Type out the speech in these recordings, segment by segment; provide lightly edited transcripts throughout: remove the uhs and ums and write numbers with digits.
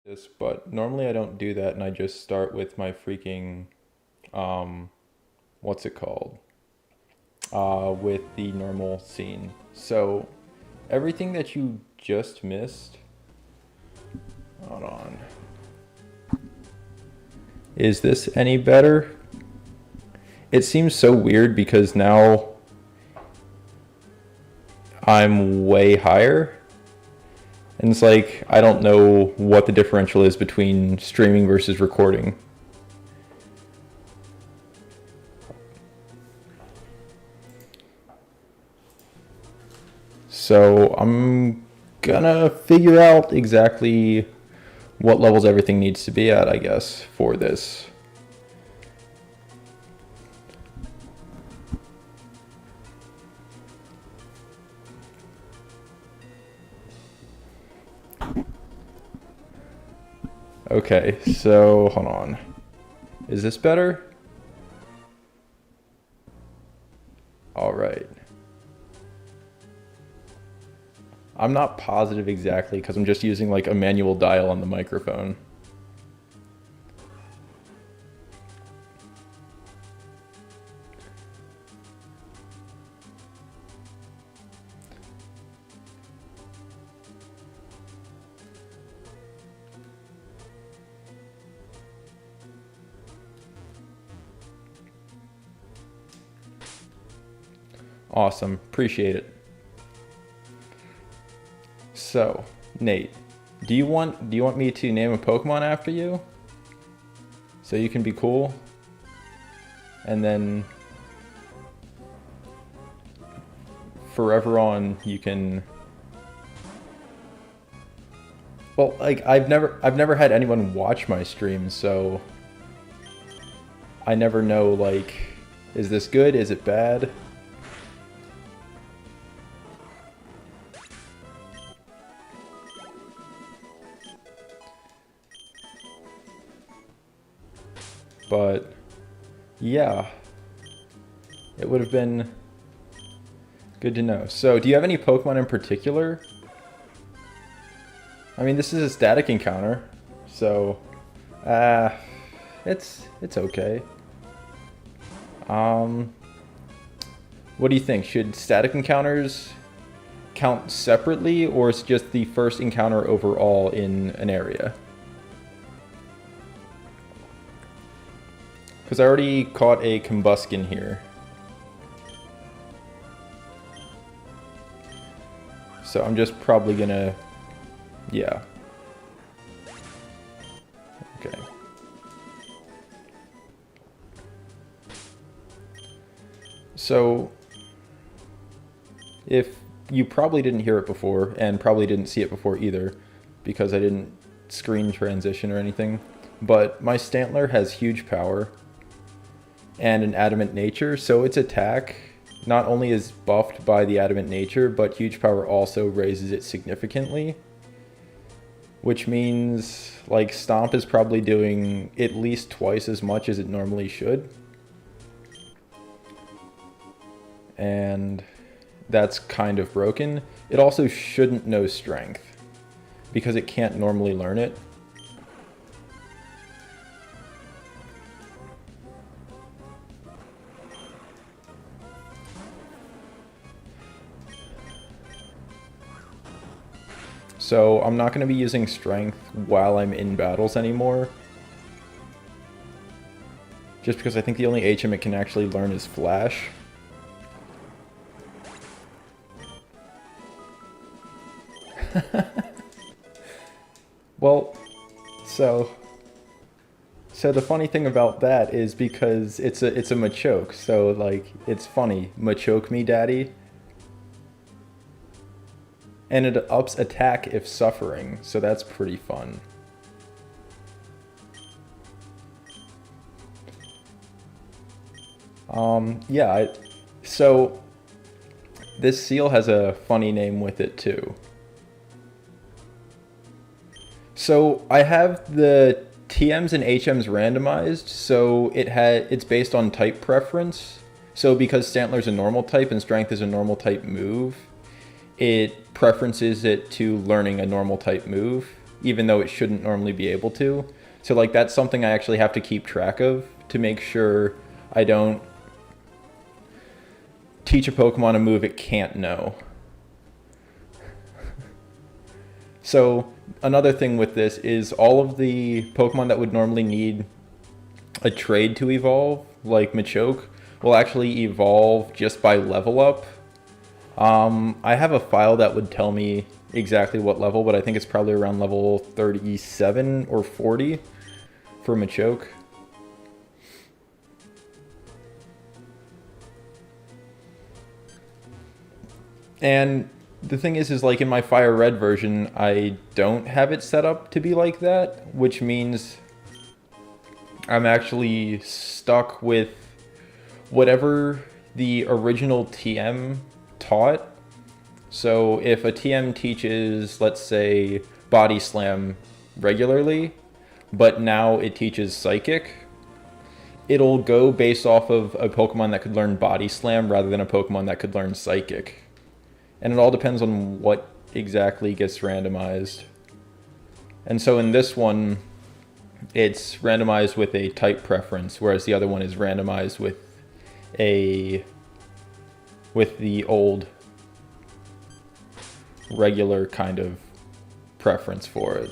this, but normally I don't do that and I just start with my freaking, what's it called? With the normal scene. So everything that you just missed, hold on. Is this any better? It seems so weird because now I'm way higher. And it's like, I don't know what the differential is between streaming versus recording. So I'm gonna figure out exactly what levels everything needs to be at, I guess, for this. Okay, so hold on. Is this better? All right. I'm not positive exactly because I'm just using like a manual dial on the microphone. Awesome, appreciate it. So, Nate, do you want me to name a Pokemon after you? So you can be cool? And then forever on you can, well, like I've never had anyone watch my streams, so I never know, like, is this good? Is it bad? But yeah, it would have been good to know. So do you have any Pokemon in particular? I mean, this is a static encounter, so it's okay. What do you think? Should static encounters count separately, or is it just the first encounter overall in an area? Because I already caught a Combuskin here. So I'm just probably gonna, yeah. Okay. So, if you probably didn't hear it before, and probably didn't see it before either, because I didn't screen transition or anything, but my Stantler has huge power and an adamant nature, so its attack not only is buffed by the adamant nature, but huge power also raises it significantly. Which means, like, Stomp is probably doing at least twice as much as it normally should. And that's kind of broken. It also shouldn't know Strength, because it can't normally learn it. So I'm not going to be using Strength while I'm in battles anymore. Just because I think the only HM it can actually learn is Flash. Well, so the funny thing about that is because it's a Machoke, so like it's funny. Machoke me, daddy. And it ups attack if suffering, so that's pretty fun. Yeah, so this seal has a funny name with it too. So I have the TMs and HMs randomized, so it's based on type preference. So because Stantler's a normal type and Strength is a normal type move, it preferences it to learning a normal type move, even though it shouldn't normally be able to. So like that's something I actually have to keep track of to make sure I don't teach a Pokemon a move it can't know. So another thing with this is all of the Pokemon that would normally need a trade to evolve, like Machoke, will actually evolve just by level up. I have a file that would tell me exactly what level, but I think it's probably around level 37 or 40 for Machoke. And the thing is like in my Fire Red version, I don't have it set up to be like that, which means I'm actually stuck with whatever the original TM taught. So if a TM teaches, let's say, Body Slam regularly, but now it teaches Psychic, it'll go based off of a Pokemon that could learn Body Slam rather than a Pokemon that could learn Psychic. And it all depends on what exactly gets randomized. And so in this one, it's randomized with a type preference, whereas the other one is randomized with the old regular kind of preference for it.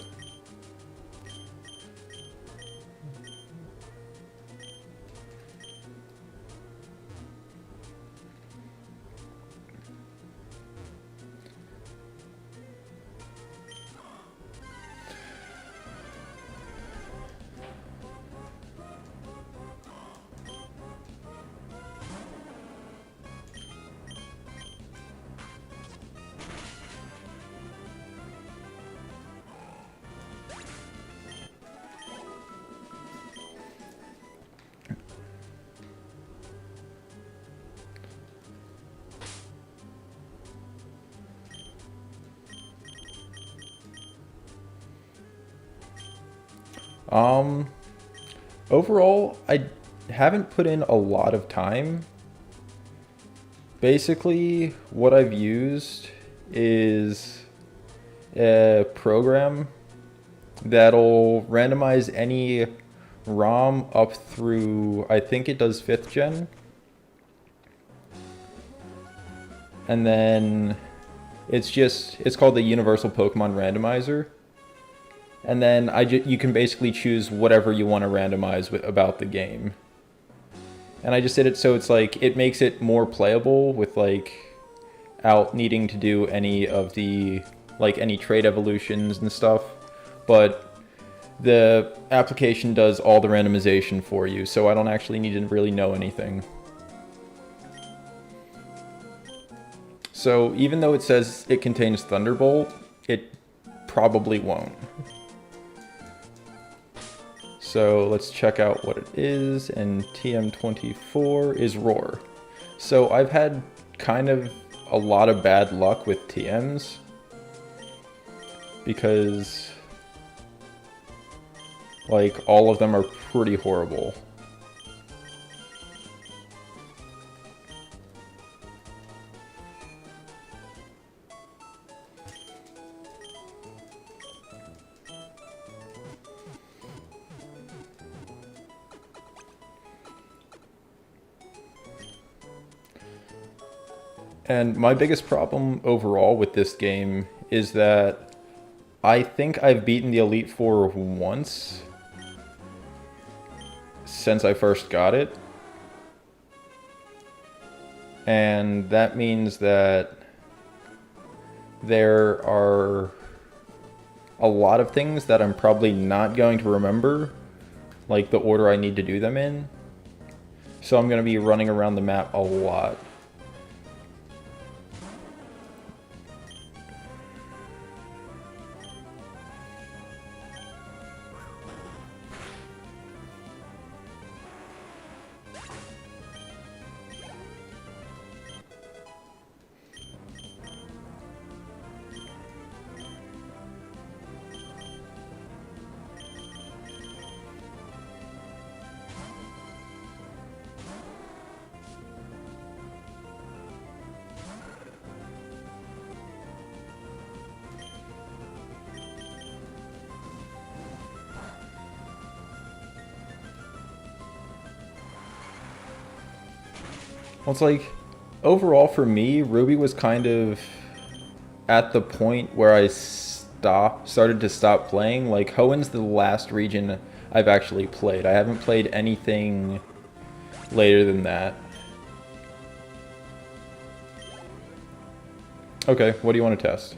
Overall, I haven't put in a lot of time. Basically, what I've used is a program that'll randomize any ROM up through, I think it does 5th gen. And then it's called the Universal Pokemon Randomizer. And then you can basically choose whatever you want to randomize about the game. And I just did it so it's like, it makes it more playable without needing to do any of the, any trade evolutions and stuff. But the application does all the randomization for you, so I don't actually need to really know anything. So even though it says it contains Thunderbolt, it probably won't. So let's check out what it is, and TM24 is Roar. So I've had kind of a lot of bad luck with TMs, because all of them are pretty horrible. And my biggest problem overall with this game is that I think I've beaten the Elite Four once since I first got it. And that means that there are a lot of things that I'm probably not going to remember, like the order I need to do them in. So I'm going to be running around the map a lot. Well, it's like, overall for me, Ruby was kind of at the point where I started to stop playing. Like, Hoenn the last region I've actually played. I haven't played anything later than that. Okay, what do you want to test?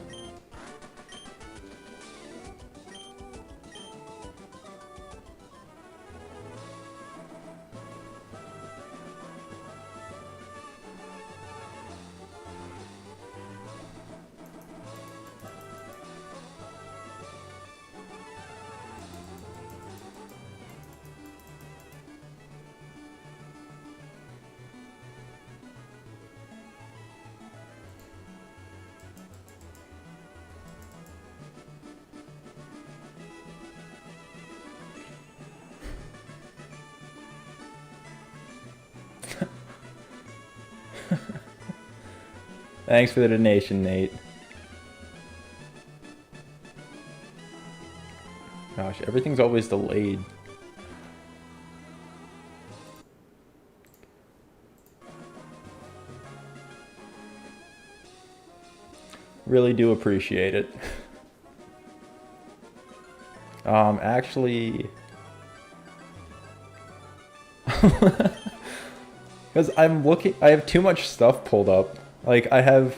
Thanks for the donation, Nate. Gosh, everything's always delayed. Really do appreciate it. Actually... Because I'm looking... I have too much stuff pulled up. Like, I have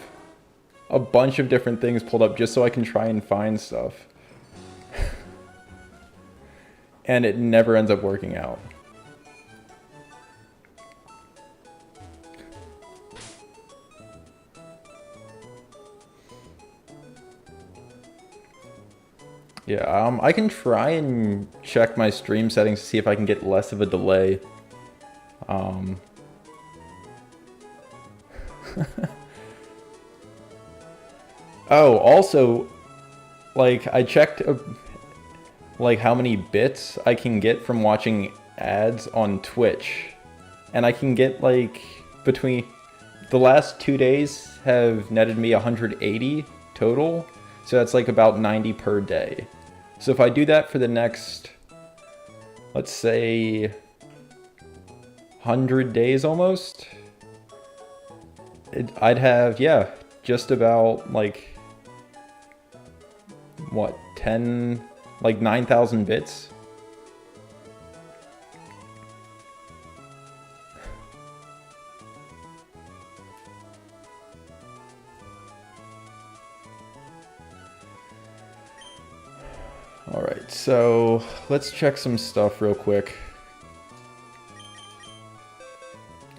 a bunch of different things pulled up just so I can try and find stuff. And it never ends up working out. Yeah, I can try and check my stream settings to see if I can get less of a delay. Oh, also, like, I checked, like, how many bits I can get from watching ads on Twitch. And I can get, like, between... The last 2 days have netted me 180 total. So that's, like, about 90 per day. So if I do that for the next, let's say, 100 days almost, I'd have, yeah, just about, like, what, 10, like 9,000 bits? Alright, so let's check some stuff real quick.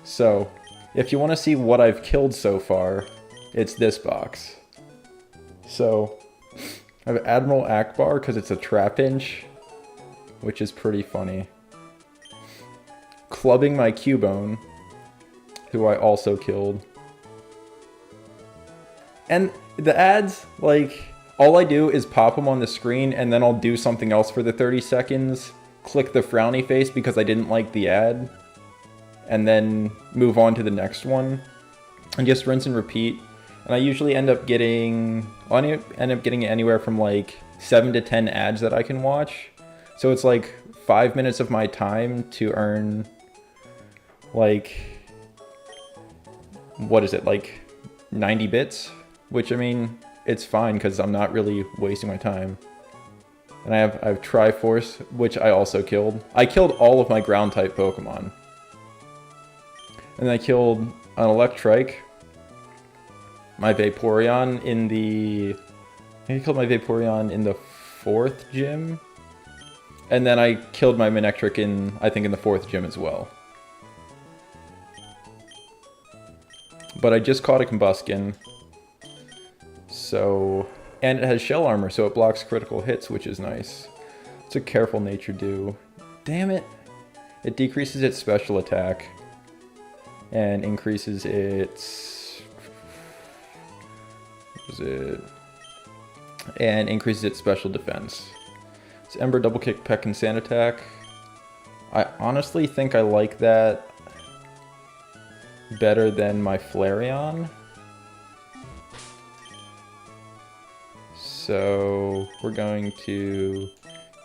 So, if you want to see what I've killed so far, it's this box. So, I have Admiral Akbar because it's a Trapinch, which is pretty funny. Clubbing my Cubone, who I also killed. And the ads, like... All I do is pop them on the screen, and then I'll do something else for the 30 seconds, click the frowny face because I didn't like the ad, and then move on to the next one, and just rinse and repeat. And I usually end up getting anywhere from like 7 to 10 ads that I can watch. So it's like 5 minutes of my time to earn, like, what is it, like 90 bits? Which, I mean... It's fine because I'm not really wasting my time. And I have Triforce, which I also killed. I killed all of my ground type Pokemon. And I killed an Electrike, my Vaporeon in the... I killed my Vaporeon in the 4th gym. And then I killed my Manectric in, I think, in the 4th gym as well. But I just caught a Combuskin. So, and it has shell armor, so it blocks critical hits, which is nice. It's a Careful Nature do. Damn it! It decreases its special attack and increases its... What was it? And increases its special defense. It's Ember, Double Kick, Peck, and Sand Attack. I honestly think I like that better than my Flareon. So we're going to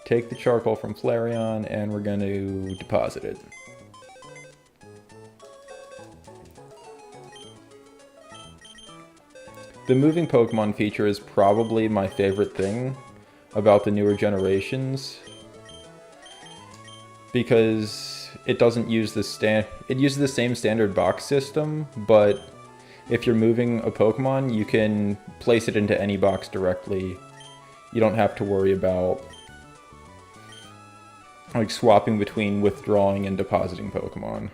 take the charcoal from Flareon and we're going to deposit it. the moving Pokemon feature is probably my favorite thing about the newer generations, because it doesn't use it uses the same standard box system, but if you're moving a Pokemon, you can place it into any box directly. You don't have to worry about like swapping between withdrawing and depositing Pokemon.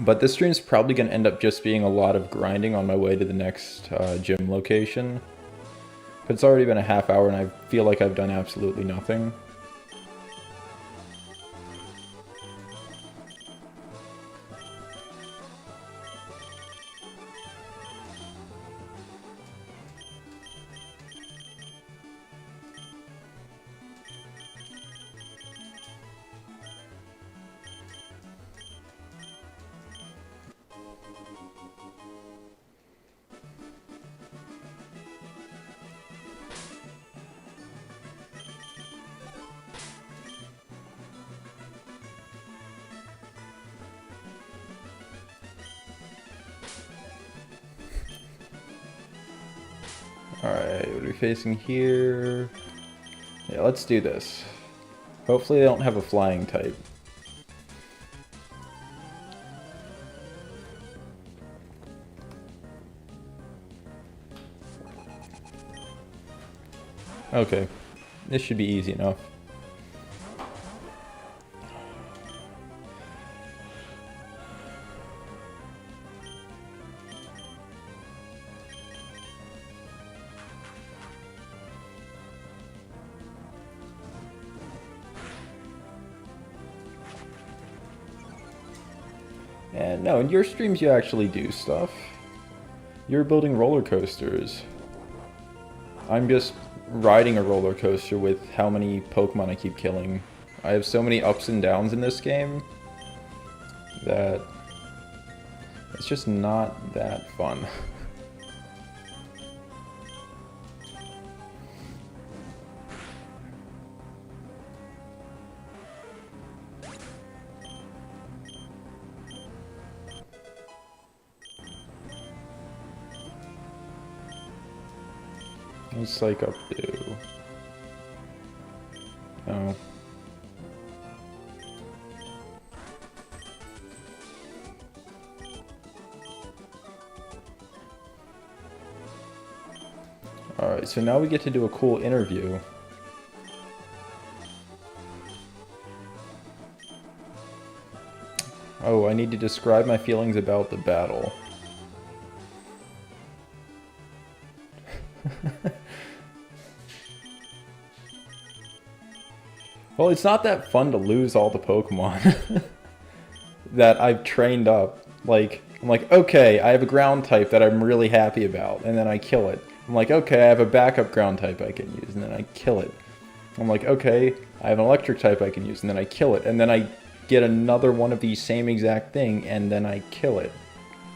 But this stream's probably going to end up just being a lot of grinding on my way to the next gym location. But it's already been a half hour and I feel like I've done absolutely nothing. Alright, what are we facing here? Yeah, let's do this. Hopefully they don't have a flying type. Okay, this should be easy enough. And no, in your streams you actually do stuff. You're building roller coasters. I'm just riding a roller coaster with how many Pokemon I keep killing. I have so many ups and downs in this game that it's just not that fun. What's Psych Up do? Oh. Alright, so now we get to do a cool interview. Oh, I need to describe my feelings about the battle. Well, it's not that fun to lose all the Pokemon that I've trained up. Like, I'm like, okay, I have a ground type that I'm really happy about, and then I kill it. I'm like, okay, I have a backup ground type I can use, and then I kill it. I'm like, okay, I have an electric type I can use, and then I kill it. And then I get another one of the same exact thing, and then I kill it.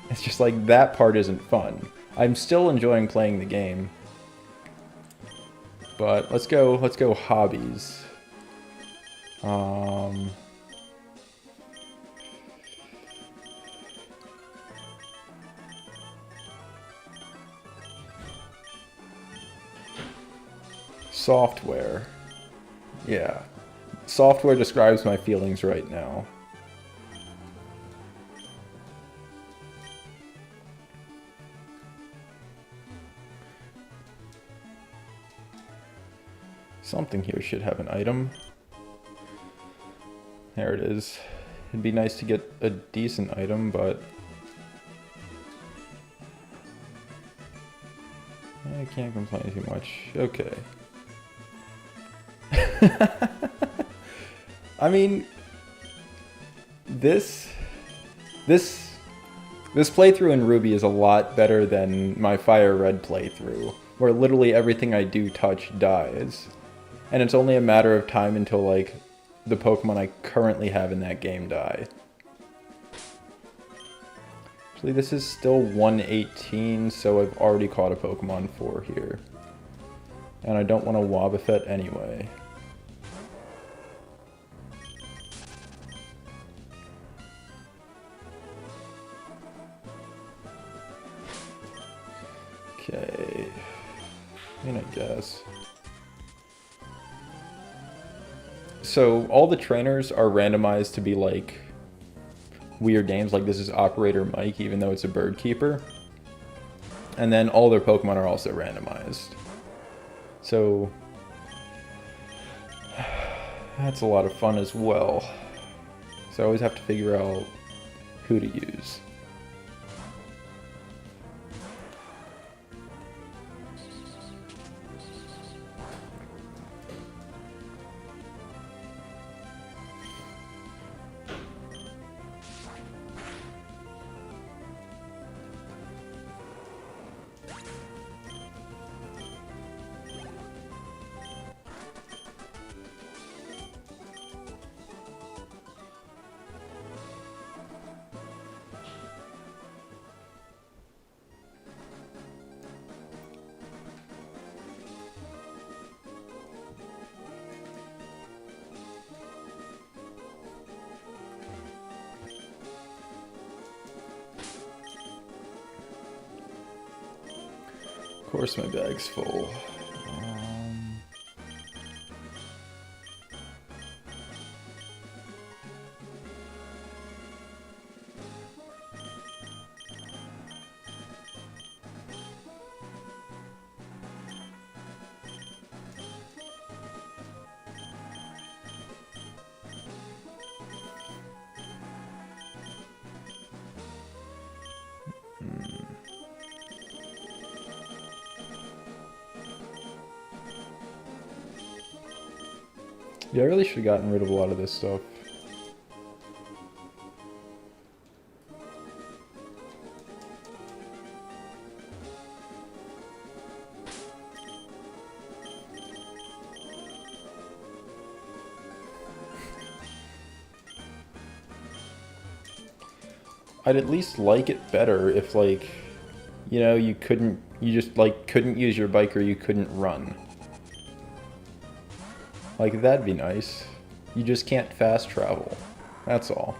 It's just like, that part isn't fun. I'm still enjoying playing the game. But let's go hobbies. Software. Yeah. Software describes my feelings right now. Something here should have an item. There it is. It'd be nice to get a decent item, but I can't complain too much. Okay. I mean, this playthrough in Ruby is a lot better than my Fire Red playthrough, where literally everything I do touch dies. And it's only a matter of time until, like, the Pokemon I currently have in that game die. Actually, this is still 118, so I've already caught a Pokemon 4 here. And I don't want to Wobbuffet anyway. Okay. I mean, I guess. So, all the trainers are randomized to be like weird names, like this is Operator Mike, even though it's a bird keeper. And then all their Pokemon are also randomized. So that's a lot of fun as well. So I always have to figure out who to use. Of course my bag's full. Yeah, I really should have gotten rid of a lot of this stuff. I'd at least like it better if, like, you know, you just, like, couldn't use your bike or you couldn't run. Like, that'd be nice. You just can't fast travel. That's all.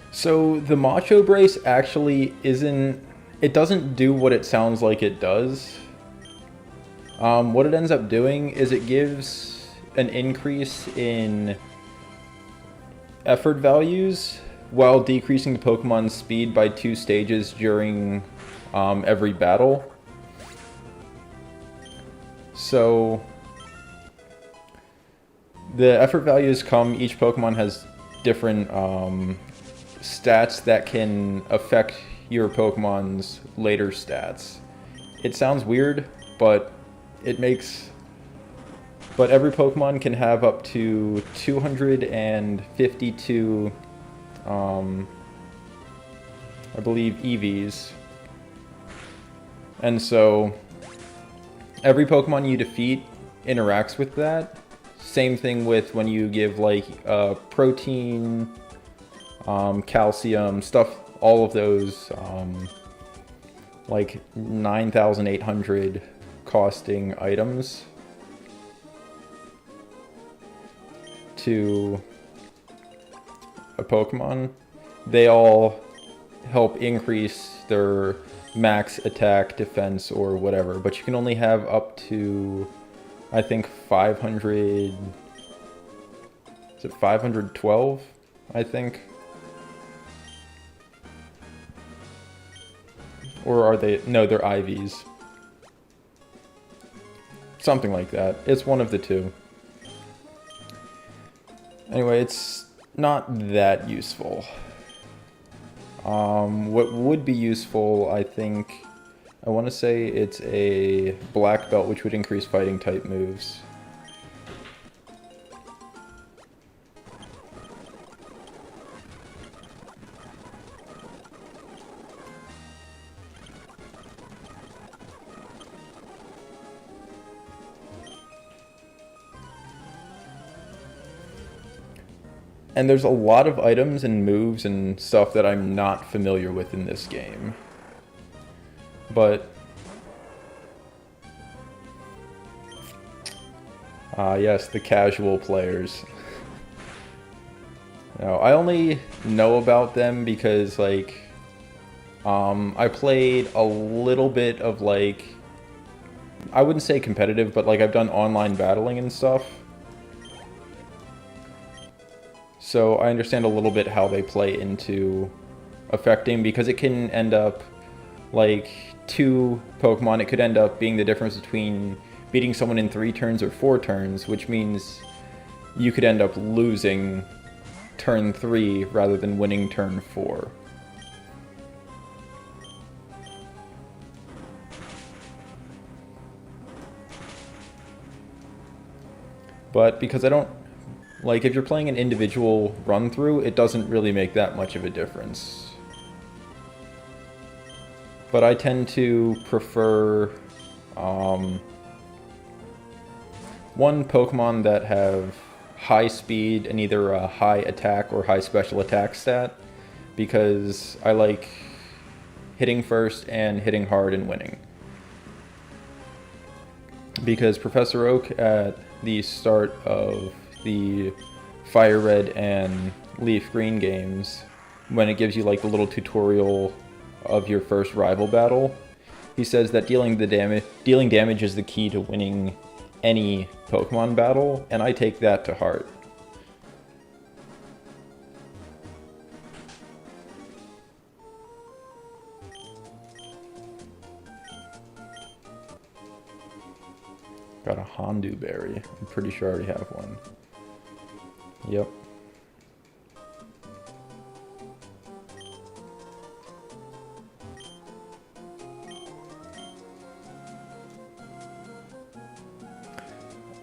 So, the Macho Brace actually isn't... It doesn't do what it sounds like it does. What it ends up doing is it gives an increase in effort values while decreasing the Pokemon's speed by 2 stages during every battle. So the effort values come, each Pokemon has different stats that can affect your Pokemon's later stats. It sounds weird, but it makes... But every Pokemon can have up to 252 I believe EVs. And so every Pokemon you defeat interacts with that. Same thing with when you give like protein, calcium, stuff, all of those like 9,800 costing items to a Pokemon, they all help increase their max attack, defense, or whatever. But you can only have up to, I think, 500... Is it 512? I think. Or are they... No, they're IVs. Something like that. It's one of the two. Anyway, it's not that useful. What would be useful, I think, I want to say it's a black belt, which would increase fighting type moves. And there's a lot of items and moves and stuff that I'm not familiar with in this game. But yes, the casual players. No, I only know about them because, like, I played a little bit of, like, I wouldn't say competitive, but, like, I've done online battling and stuff. So I understand a little bit how they play into affecting, because it can end up, like, 2 Pokemon, it could end up being the difference between beating someone in 3 turns or 4 turns, which means you could end up losing turn 3 rather than winning turn 4. But because I don't, like, if you're playing an individual run-through, it doesn't really make that much of a difference. But I tend to prefer one Pokemon that have high speed and either a high attack or high special attack stat, because I like hitting first and hitting hard and winning. Because Professor Oak at the start of the Fire Red and Leaf Green games, when it gives you like the little tutorial of your first rival battle, he says that dealing damage is the key to winning any Pokemon battle, and I take that to heart. Got a Hondu berry. I'm pretty sure I already have one. Yep.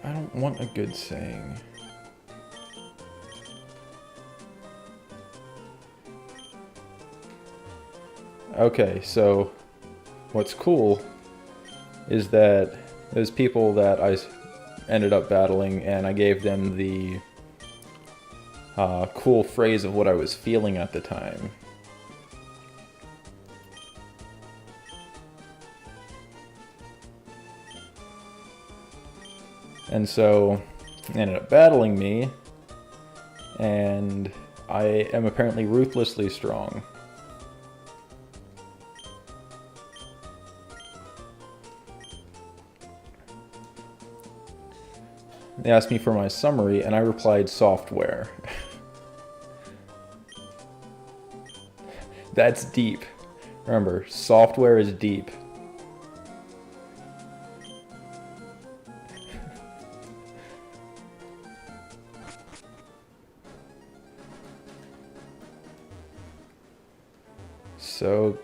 I don't want a good saying. Okay, so what's cool is that there's people that I ended up battling, and I gave them the cool phrase of what I was feeling at the time. And so they ended up battling me, and I am apparently ruthlessly strong. They asked me for my summary, and I replied, software. That's deep. Remember, software is deep. So,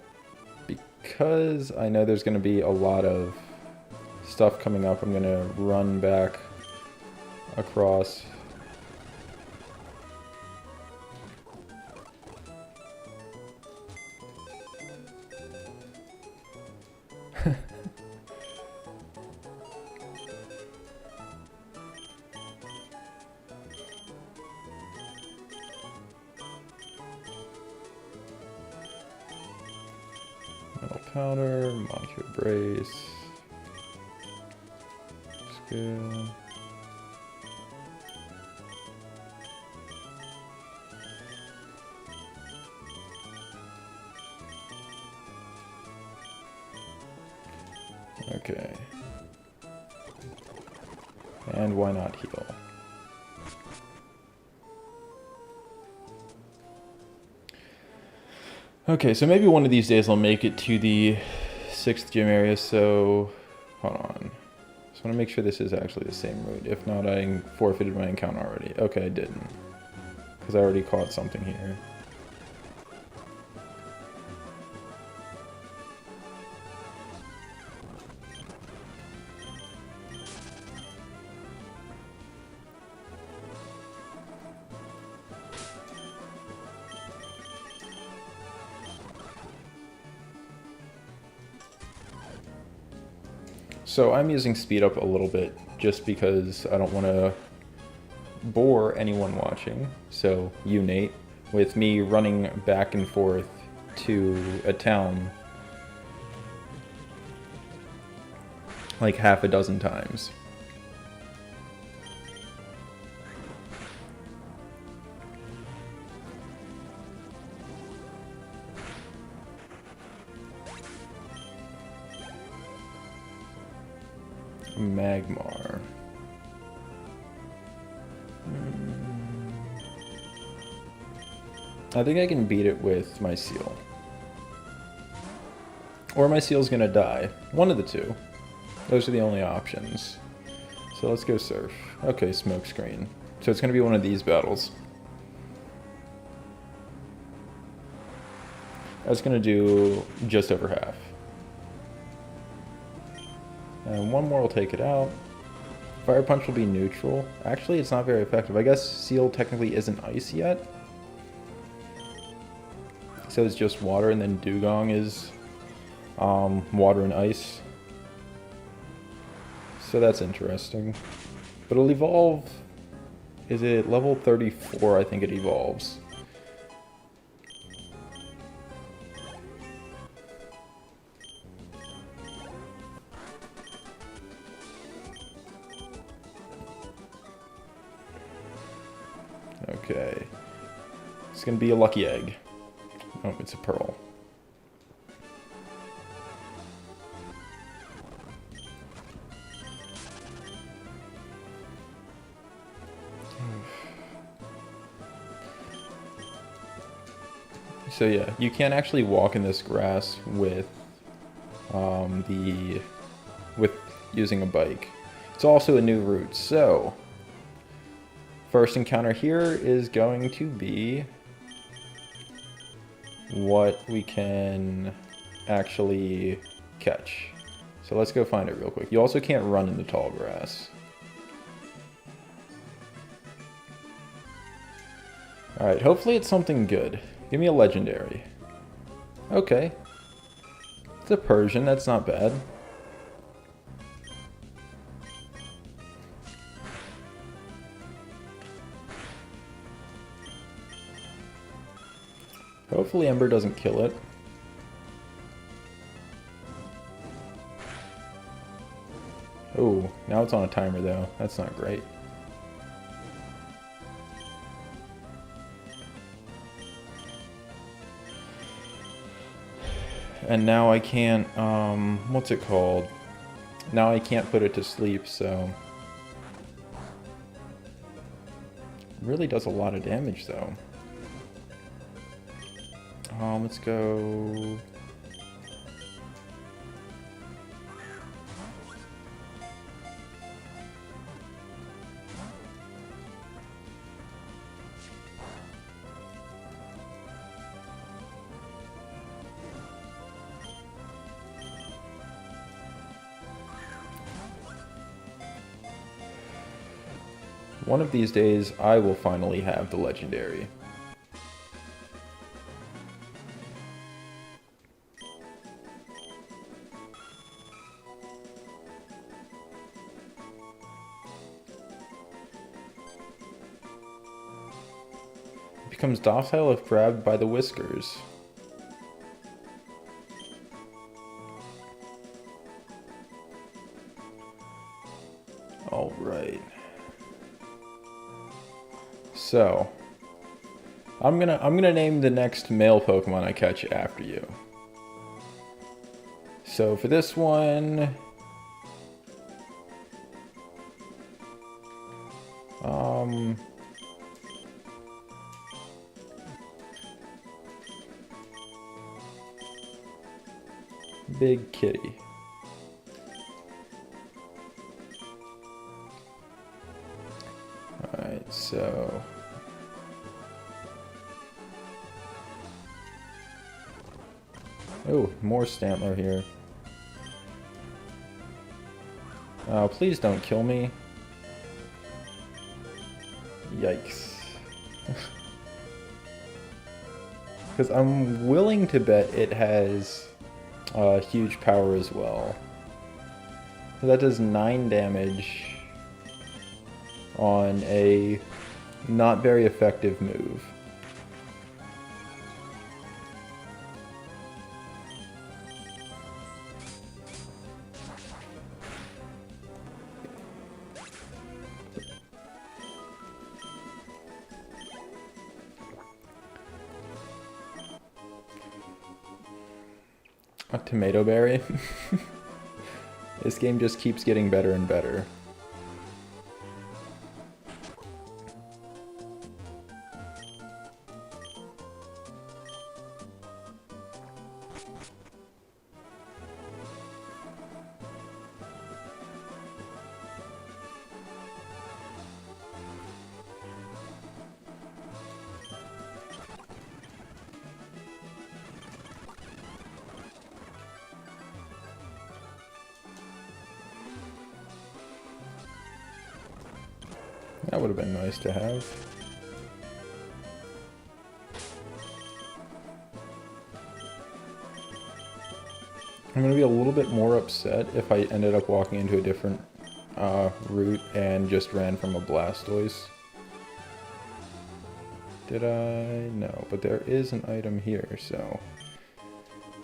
because I know there's going to be a lot of stuff coming up, I'm going to run back across. Metal powder, molecule brace, skill. Okay. And why not heal? Okay, so maybe one of these days I'll make it to the 6th gym area, so hold on. Just want to make sure this is actually the same route. If not, I forfeited my encounter already. Okay, I didn't. Because I already caught something here. So I'm using speed up a little bit just because I don't want to bore anyone watching, so you, Nate, with me running back and forth to a town like half a dozen times. Magmar. I think I can beat it with my seal. Or my seal's gonna die. One of the two. Those are the only options. So let's go surf. Okay, smoke screen. So it's gonna be one of these battles. That's gonna do just over half. And one more will take it out. Fire Punch will be neutral. Actually, it's not very effective. I guess Seal technically isn't ice yet. So it's just water, and then Dugong is water and ice. So that's interesting. But it'll evolve... Is it level 34? I think it evolves. Okay. It's gonna be a lucky egg. Oh, it's a pearl. So yeah, you can't actually walk in this grass with using a bike. It's also a new route, so first encounter here is going to be what we can actually catch. So let's go find it real quick. You also can't run in the tall grass. Alright, hopefully it's something good. Give me a legendary. Okay. It's a Persian, that's not bad. Hopefully Ember doesn't kill it. Oh, now it's on a timer though. That's not great. And now I can't, what's it called? Now I can't put it to sleep, so... It really does a lot of damage though. Let's go... One of these days, I will finally have the legendary. Becomes docile if grabbed by the whiskers. All right. So, I'm gonna name the next male Pokemon I catch after you. So for this one, Big Kitty. All right, so. Oh, more Stantler here. Oh, please don't kill me. Yikes. Because I'm willing to bet it has huge power as well. That does 9 damage on a not very effective move. A tomato berry. This game just keeps getting better and better. That would have been nice to have. I'm going to be a little bit more upset if I ended up walking into a different route and just ran from a Blastoise. Did I? No, but there is an item here, so...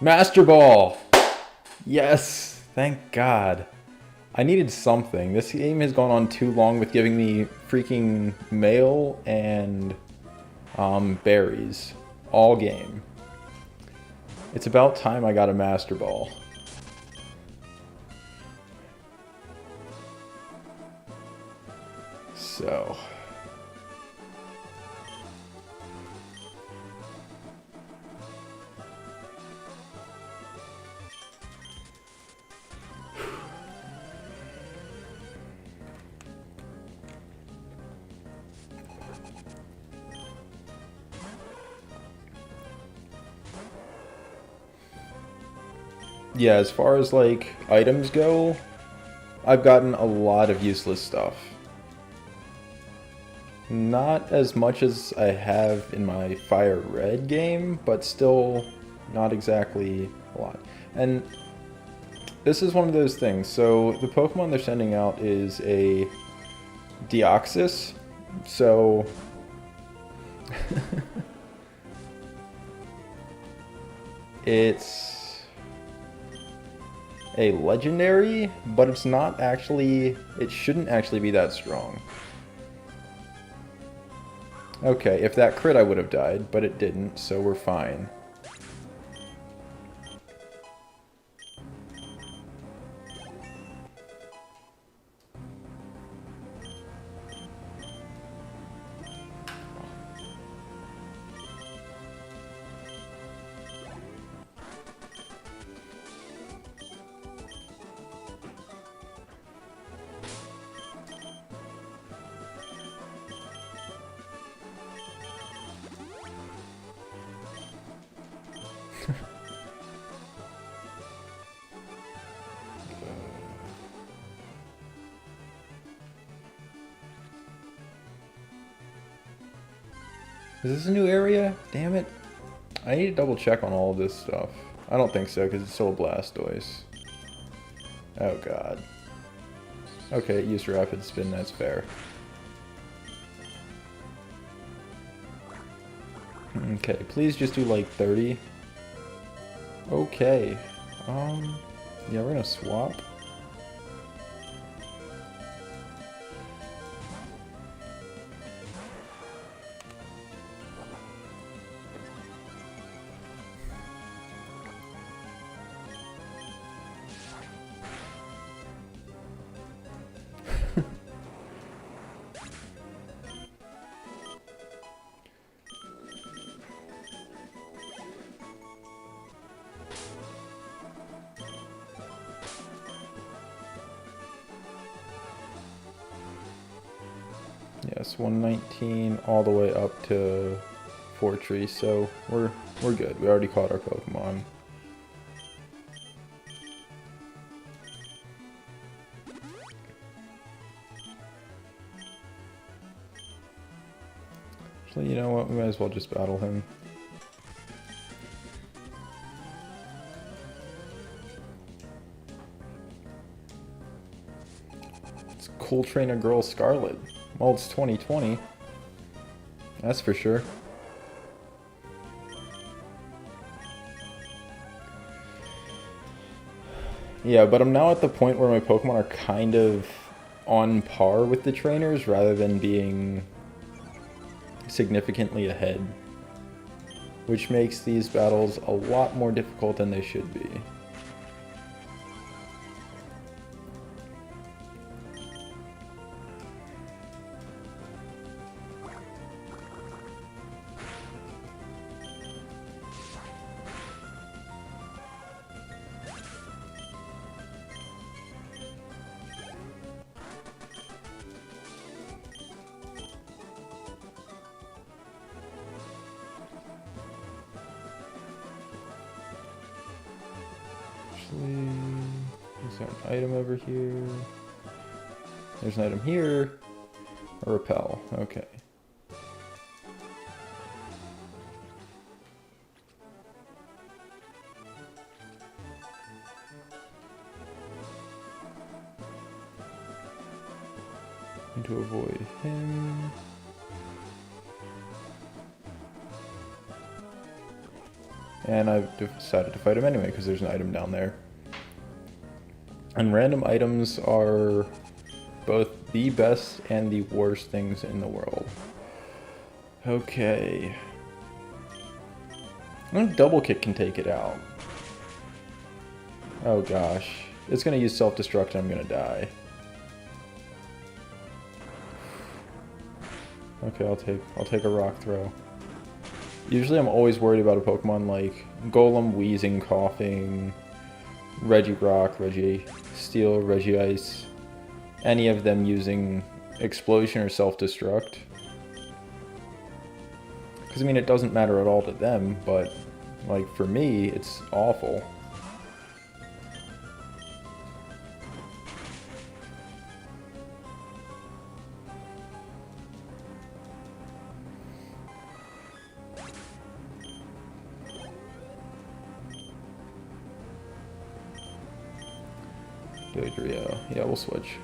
Master Ball! Yes! Thank God. I needed something. This game has gone on too long with giving me freaking mail and berries all game. It's about time I got a Master Ball. So... yeah, as far as, like, items go, I've gotten a lot of useless stuff. Not as much as I have in my Fire Red game, but still not exactly a lot. And this is one of those things. So, the Pokemon they're sending out is a Deoxys, so... it's... a legendary, but it's not actually, it shouldn't actually be that strong. Okay, if that crit I would have died, but it didn't, so we're fine. Is this a new area? Damn it. I need to double check on all of this stuff. I don't think so, because it's still a Blastoise. Oh god. Okay, it used Rapid Spin, that's fair. Okay, please just do like 30. Okay. Yeah, we're gonna swap. Yes, 119 all the way up to Fortree, so we're good. We already caught our Pokemon. Actually, you know what? We might as well just battle him. It's Cool Trainer Girl Scarlet. Well, it's 2020. That's for sure. Yeah, but I'm now at the point where my Pokemon are kind of on par with the trainers rather than being significantly ahead, which makes these battles a lot more difficult than they should be. Is there an item over here? There's an item here. A repel. Okay. Need to avoid him. And I've decided to fight him anyway because there's an item down there. And random items are both the best and the worst things in the world. Okay. I think double kick can take it out. Oh gosh. It's gonna use self-destruct and I'm gonna die. Okay, I'll take a rock throw. Usually I'm always worried about a Pokemon like Golem wheezing, coughing, Regirock, Registeel, Regice, any of them using Explosion or Self-Destruct. Because I mean, it doesn't matter at all to them, but like for me, it's awful. Dodrio. Yeah, we'll switch.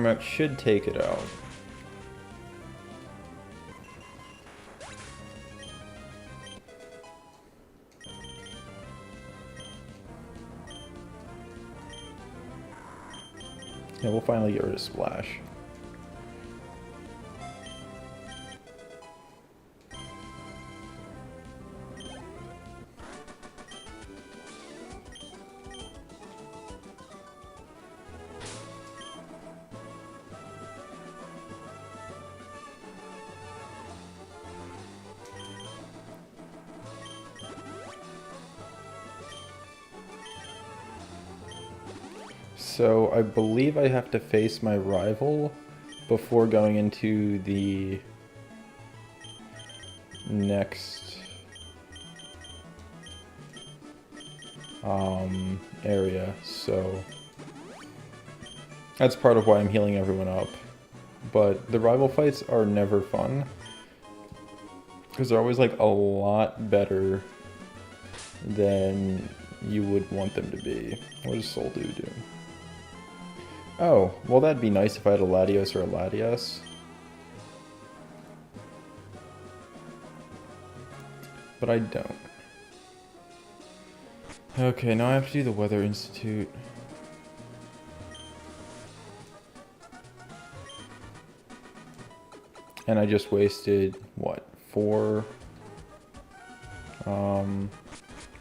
That should take it out. Yeah, we'll finally get rid of Splash. So I believe I have to face my rival before going into the next area, so that's part of why I'm healing everyone up. But the rival fights are never fun, because they're always like a lot better than you would want them to be. What does Soldew do? Oh, well that'd be nice if I had a Latios or a Latias. But I don't. Okay, now I have to do the Weather Institute. And I just wasted, what, 4...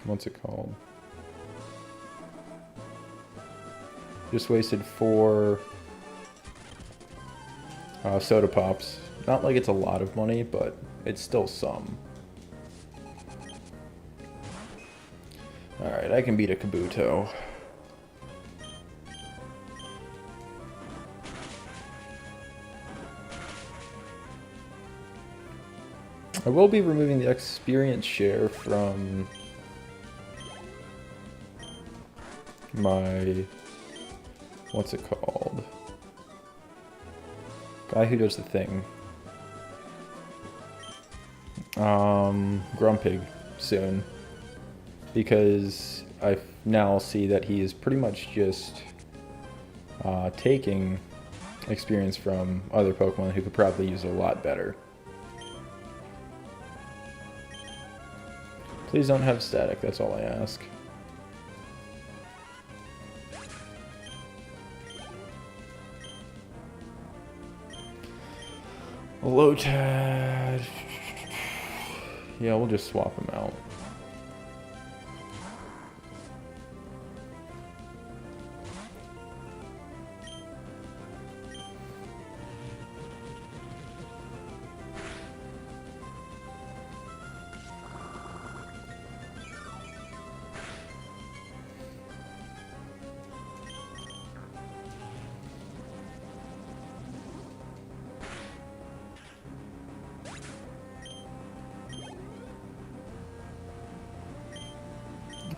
what's it called? Just wasted 4 soda pops. Not like it's a lot of money, but it's still some. Alright, I can beat a Kabuto. I will be removing the experience share from my, what's it called? Guy who does the thing. Grumpig soon. Because I now see that he is pretty much just taking experience from other Pokemon who could probably use it a lot better. Please don't have static, that's all I ask. Lotad. Yeah, we'll just swap him out.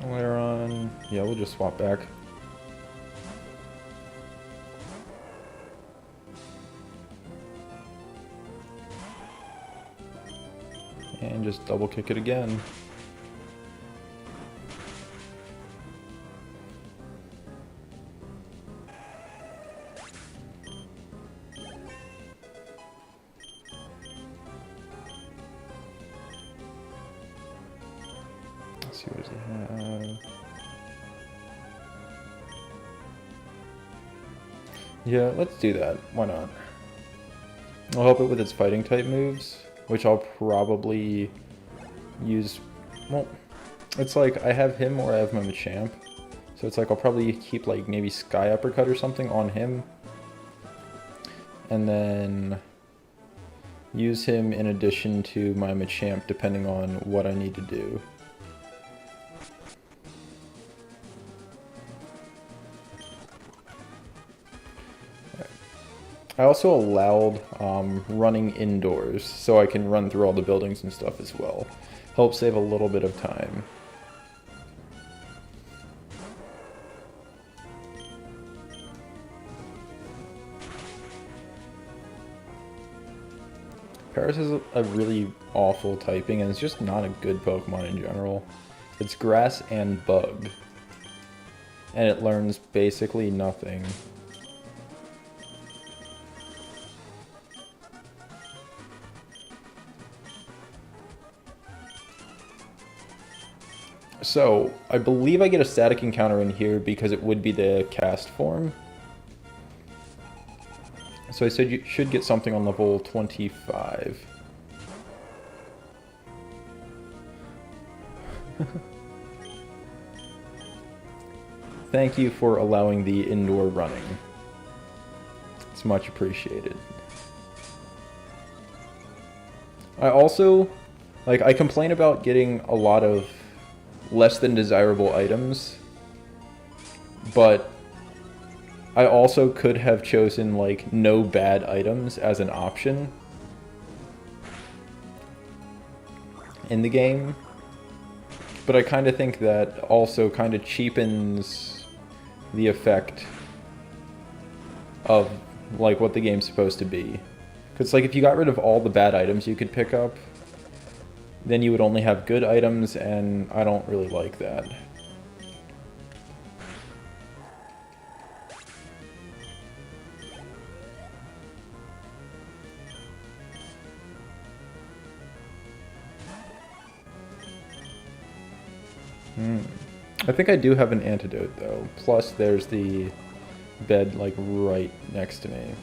We're on... Yeah, we'll just swap back. And just double kick it again. Let's see, what does he have? Yeah, let's do that. Why not? I'll help it with its fighting type moves, which I'll probably use. Well, it's like I have him or I have my Machamp. So it's like I'll probably keep like maybe Sky Uppercut or something on him. And then use him in addition to my Machamp depending on what I need to do. I also allowed running indoors, so I can run through all the buildings and stuff as well. Help save a little bit of time. Paris is a really awful typing, and it's just not a good Pokemon in general. It's grass and bug, and it learns basically nothing. So, I believe I get a static encounter in here because it would be the cast form. So I said you should get something on level 25. Thank you for allowing the indoor running. It's much appreciated. I also, I complain about getting a lot of less than desirable items, but I also could have chosen no bad items as an option in the game, but I kind of think that also kind of cheapens the effect of what the game's supposed to be. Because if you got rid of all the bad items you could pick up, then you would only have good items, and I don't really like that. I think I do have an antidote, though. Plus, there's the bed, right next to me.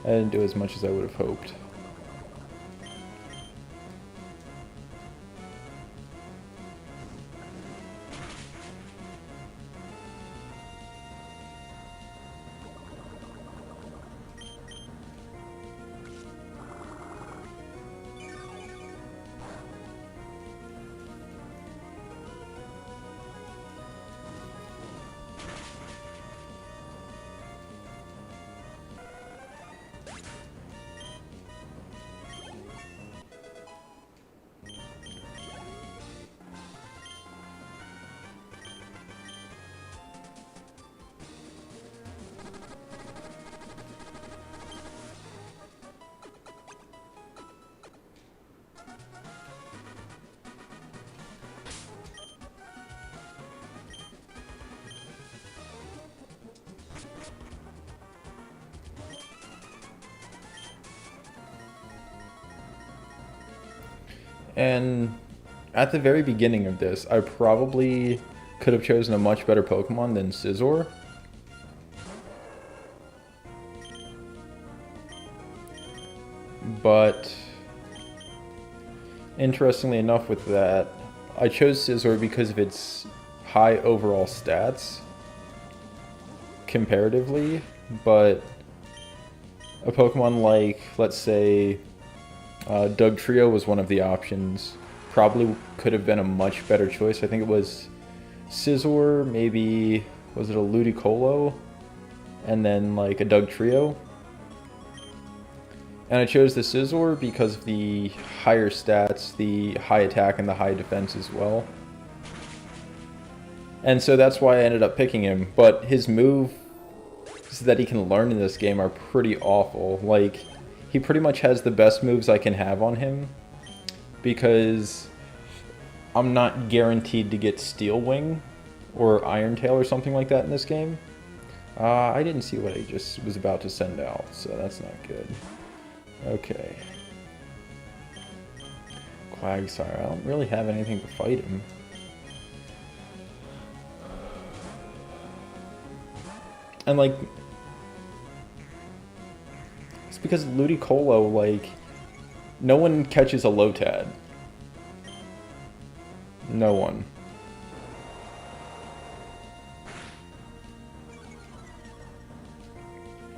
I didn't do as much as I would have hoped. And at the very beginning of this, I probably could have chosen a much better Pokemon than Scizor. But interestingly enough with that, I chose Scizor because of its high overall stats comparatively, but a Pokemon like, let's say, Dugtrio was one of the options. Probably could have been a much better choice. I think it was Scizor, maybe, was it a Ludicolo? And then like a Dugtrio. And I chose the Scizor because of the higher stats, the high attack, and the high defense as well. And so that's why I ended up picking him. But his moves that he can learn in this game are pretty awful. Like, he pretty much has the best moves I can have on him, because I'm not guaranteed to get Steel Wing or Iron Tail or something like that in this game. I didn't see what I just was about to send out, so that's not good. Okay. Quagsire. I don't really have anything to fight him. And like, it's because Ludicolo, like, no one catches a Lotad. No one.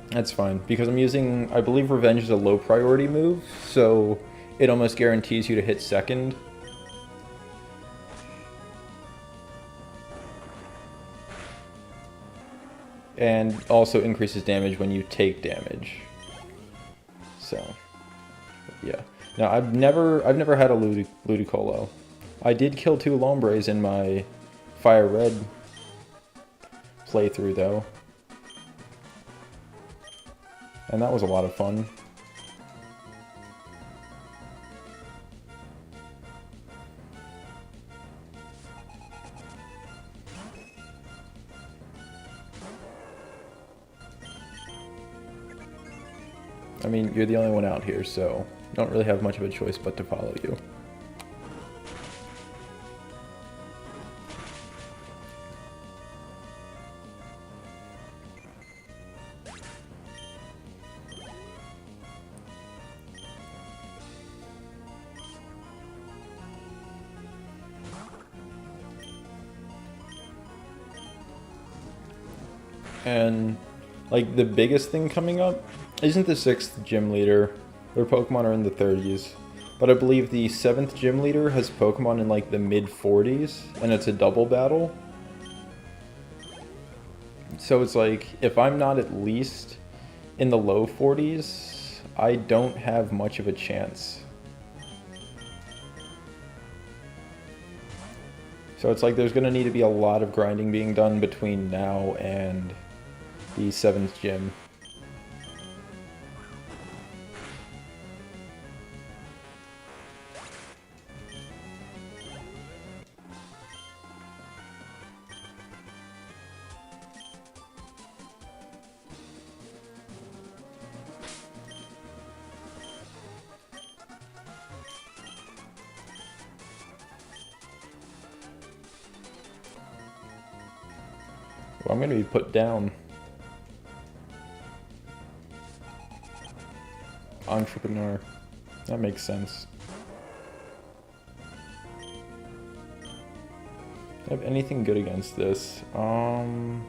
That's fine, because I'm using, I believe Revenge is a low priority move, so it almost guarantees you to hit second. And also increases damage when you take damage. So, yeah. Now, I've never had a Ludicolo. I did kill 2 Lombres in my Fire Red playthrough, though. And that was a lot of fun. I mean, you're the only one out here, so don't really have much of a choice but to follow you. And, like, the biggest thing coming up isn't the 6th gym leader. Their Pokemon are in the 30s. But I believe the 7th gym leader has Pokemon in, like, the mid-40s, and it's a double battle. So it's like, if I'm not at least in the low 40s, I don't have much of a chance. So it's like there's going to need to be a lot of grinding being done between now and the 7th gym. Well, I'm going to be put down. Entrepreneur. That makes sense. Do I have anything good against this? No.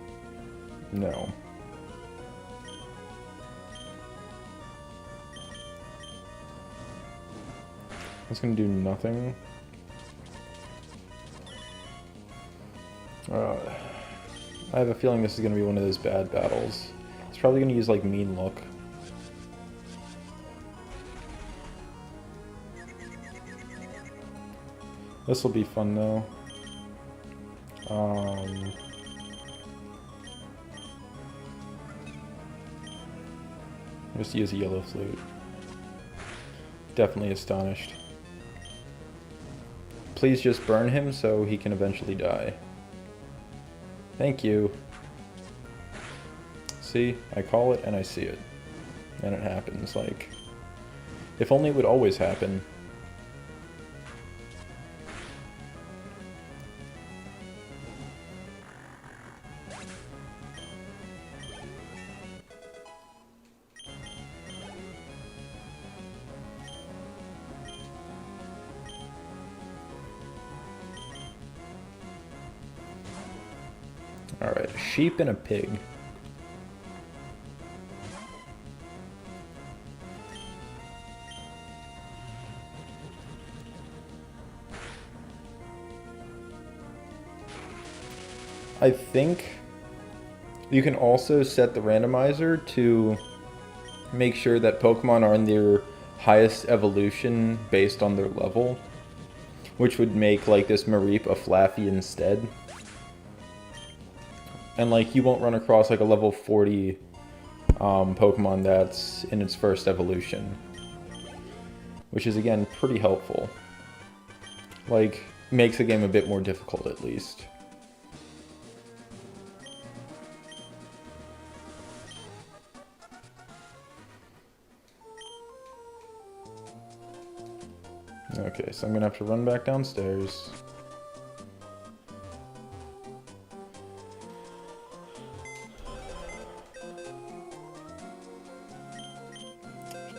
It's gonna do nothing. I have a feeling this is gonna be one of those bad battles. It's probably gonna use like Mean Look. This will be fun though. Just use a Yellow Flute. Definitely astonished. Please just burn him so he can eventually die. Thank you. See, I call it and I see it. And it happens, like, if only it would always happen. Alright, a sheep and a pig. I think you can also set the randomizer to make sure that Pokemon are in their highest evolution based on their level, which would make like this Mareep a Flaffy instead. And like you won't run across like a level 40 Pokemon that's in its first evolution, which is again pretty helpful. Like makes the game a bit more difficult at least. Okay, so I'm gonna have to run back downstairs.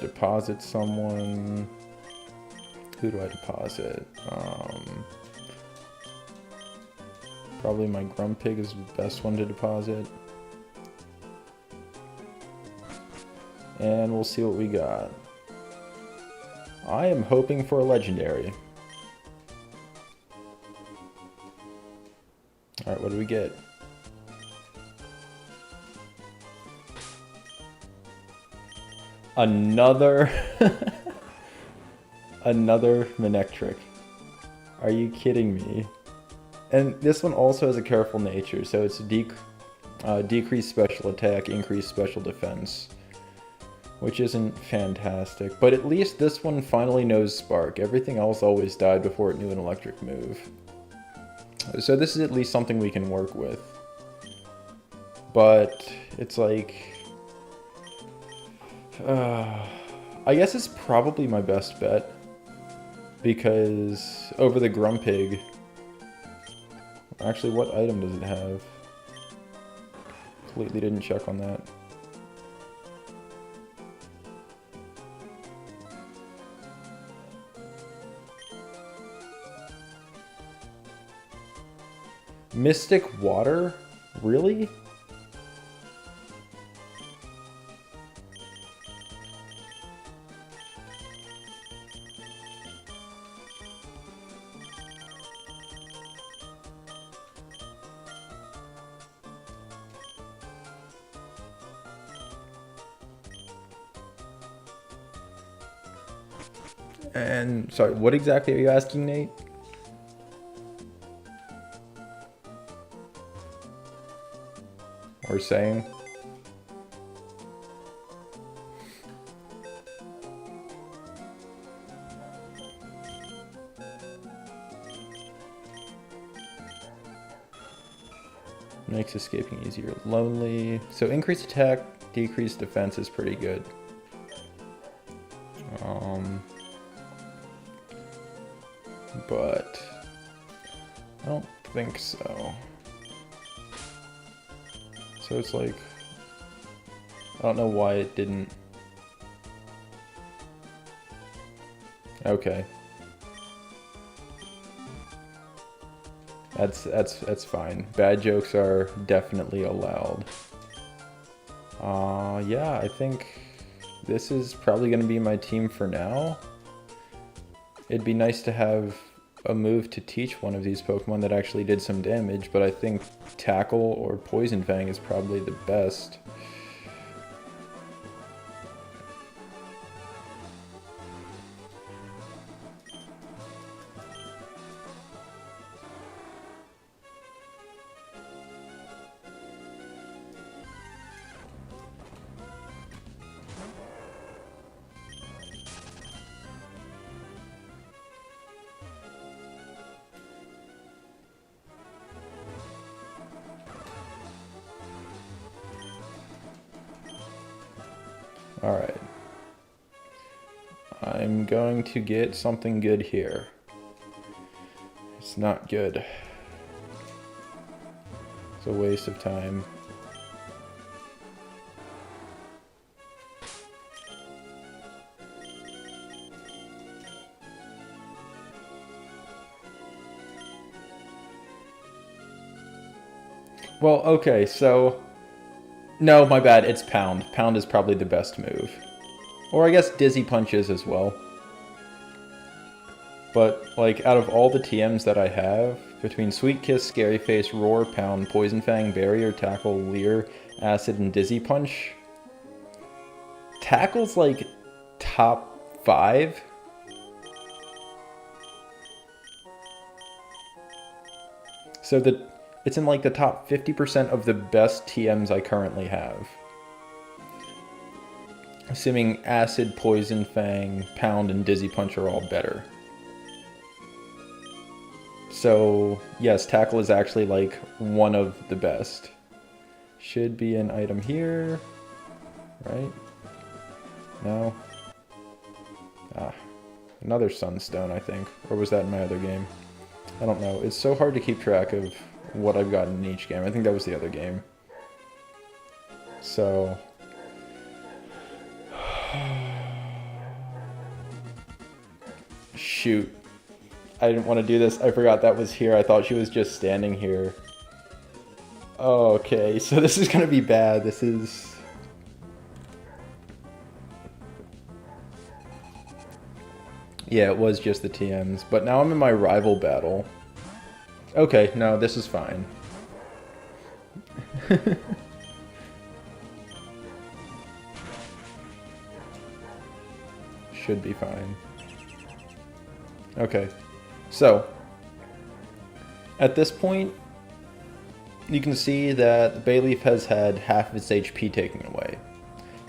Deposit someone. Who do I deposit? Probably my Grumpig is the best one to deposit. And we'll see what we got. I am hoping for a legendary. Alright, what do we get? Another... Another Manectric. Are you kidding me? And this one also has a careful nature, so it's a decreased special attack, increased special defense. Which isn't fantastic, but at least this one finally knows Spark. Everything else always died before it knew an electric move. So this is at least something we can work with. But it's like... I guess it's probably my best bet. Because over the Grumpig... Actually, what item does it have? Completely didn't check on that. Mystic Water? Really? And, sorry, what exactly are you asking, Nate? Or saying? Makes escaping easier. Lonely. So increased attack, decreased defense is pretty good. But I don't think so. So it's like, I don't know why it didn't. Okay. That's fine. Bad jokes are definitely allowed. Yeah, I think this is probably going to be my team for now. It'd be nice to have a move to teach one of these Pokemon that actually did some damage, but I think Tackle or Poison Fang is probably the best. Alright. I'm going to get something good here. It's not good. It's a waste of time. Well, okay, so... No, my bad, it's Pound. Pound is probably the best move. Or I guess Dizzy Punch is as well. But, like, out of all the TMs that I have, between Sweet Kiss, Scary Face, Roar, Pound, Poison Fang, Barrier, Tackle, Leer, Acid, and Dizzy Punch, Tackle's, like, top 5. So it's in, like, the top 50% of the best TMs I currently have. Assuming Acid, Poison Fang, Pound, and Dizzy Punch are all better. So, yes, Tackle is actually, like, one of the best. Should be an item here, right? No? Ah, another Sunstone, I think. Or was that in my other game? I don't know. It's so hard to keep track of what I've gotten in each game. I think that was the other game. So... Shoot. I didn't want to do this. I forgot that was here. I thought she was just standing here. Oh, okay, so this is going to be bad. This is... Yeah, it was just the TMs. But now I'm in my rival battle. Okay, no, this is fine. Should be fine. Okay. So, at this point, you can see that the Bayleaf has had half of its HP taken away.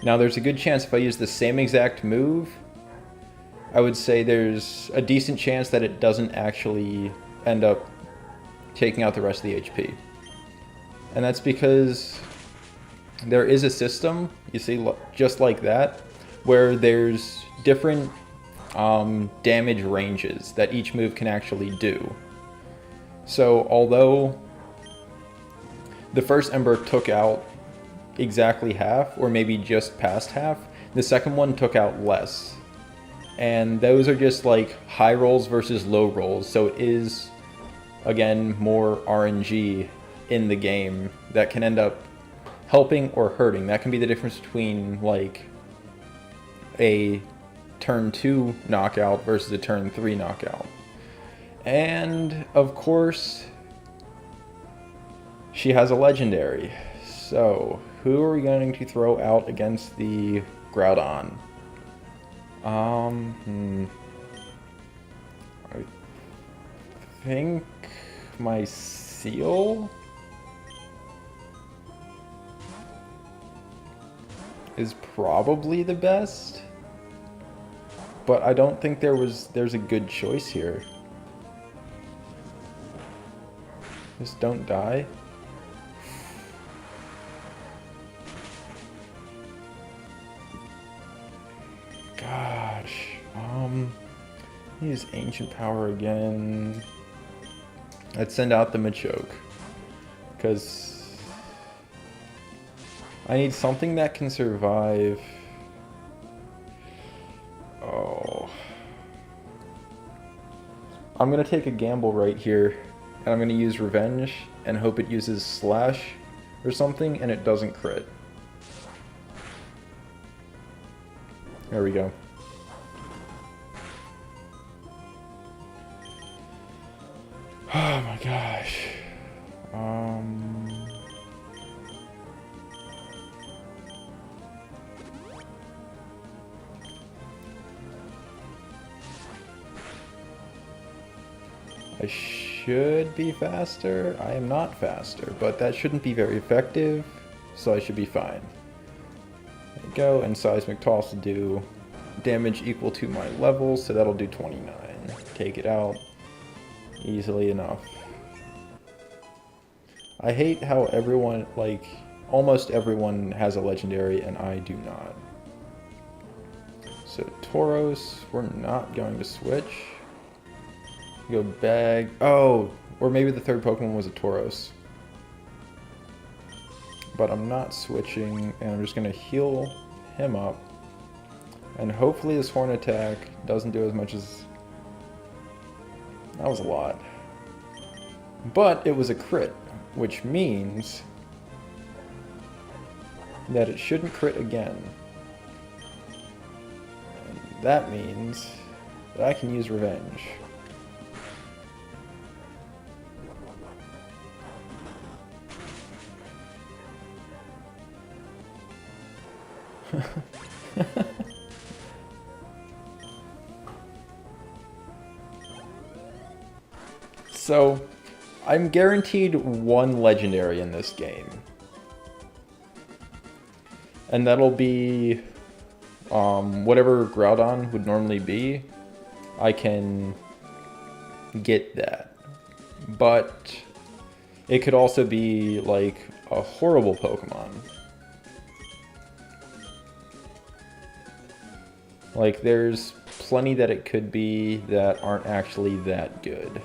Now, there's a good chance if I use the same exact move, I would say there's a decent chance that it doesn't actually end up taking out the rest of the HP. And that's because there is a system, you see, just like that, where there's different damage ranges that each move can actually do. So although the first Ember took out exactly half, or maybe just past half, the second one took out less. And those are just like high rolls versus low rolls, so it is, again, more RNG in the game that can end up helping or hurting. That can be the difference between like a turn 2 knockout versus a turn 3 knockout. And of course, she has a legendary. So, who are we going to throw out against the Groudon? I think my Seal is probably the best, but I don't think there's a good choice here. Just don't die. Gosh, use Ancient Power again. I'd send out the Machoke, because I need something that can survive. Oh. I'm gonna take a gamble right here, and I'm gonna use Revenge, and hope it uses Slash or something, and it doesn't crit. There we go. Oh my gosh. I should be faster. I am not faster, but that shouldn't be very effective, so I should be fine. There we go, and Seismic Toss will do damage equal to my level, so that'll do 29. Take it out easily enough. I hate how everyone, like, almost everyone has a legendary and I do not. So Tauros, we're not going to switch. Go Bag. Oh, or maybe the third Pokemon was a Tauros. But I'm not switching, and I'm just going to heal him up. And hopefully this Horn attack doesn't do as much as... That was a lot. But it was a crit. which means that it shouldn't crit again. And that means that I can use revenge. So, I'm guaranteed one legendary in this game. And that'll be whatever Groudon would normally be. I can get that. But it could also be like a horrible Pokemon. Like, there's plenty that it could be that aren't actually that good.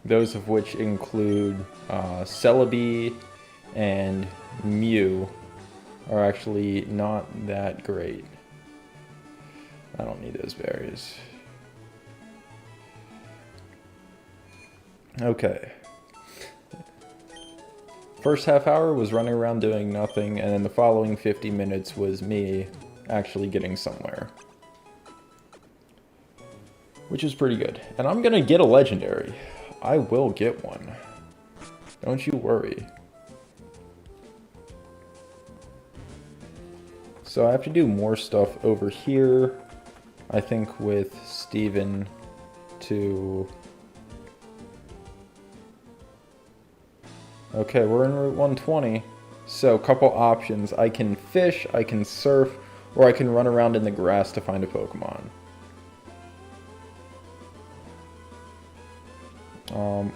Those of which include Celebi and Mew are actually not that great. I don't need those berries. Okay. First half hour was running around doing nothing, and then the following 50 minutes was me actually getting somewhere. Which is pretty good. And I'm gonna get a legendary. I will get one. Don't you worry. So I have to do more stuff over here. I think with Steven to... Okay, we're in Route 120. So a couple options. I can fish, I can surf, or I can run around in the grass to find a Pokemon.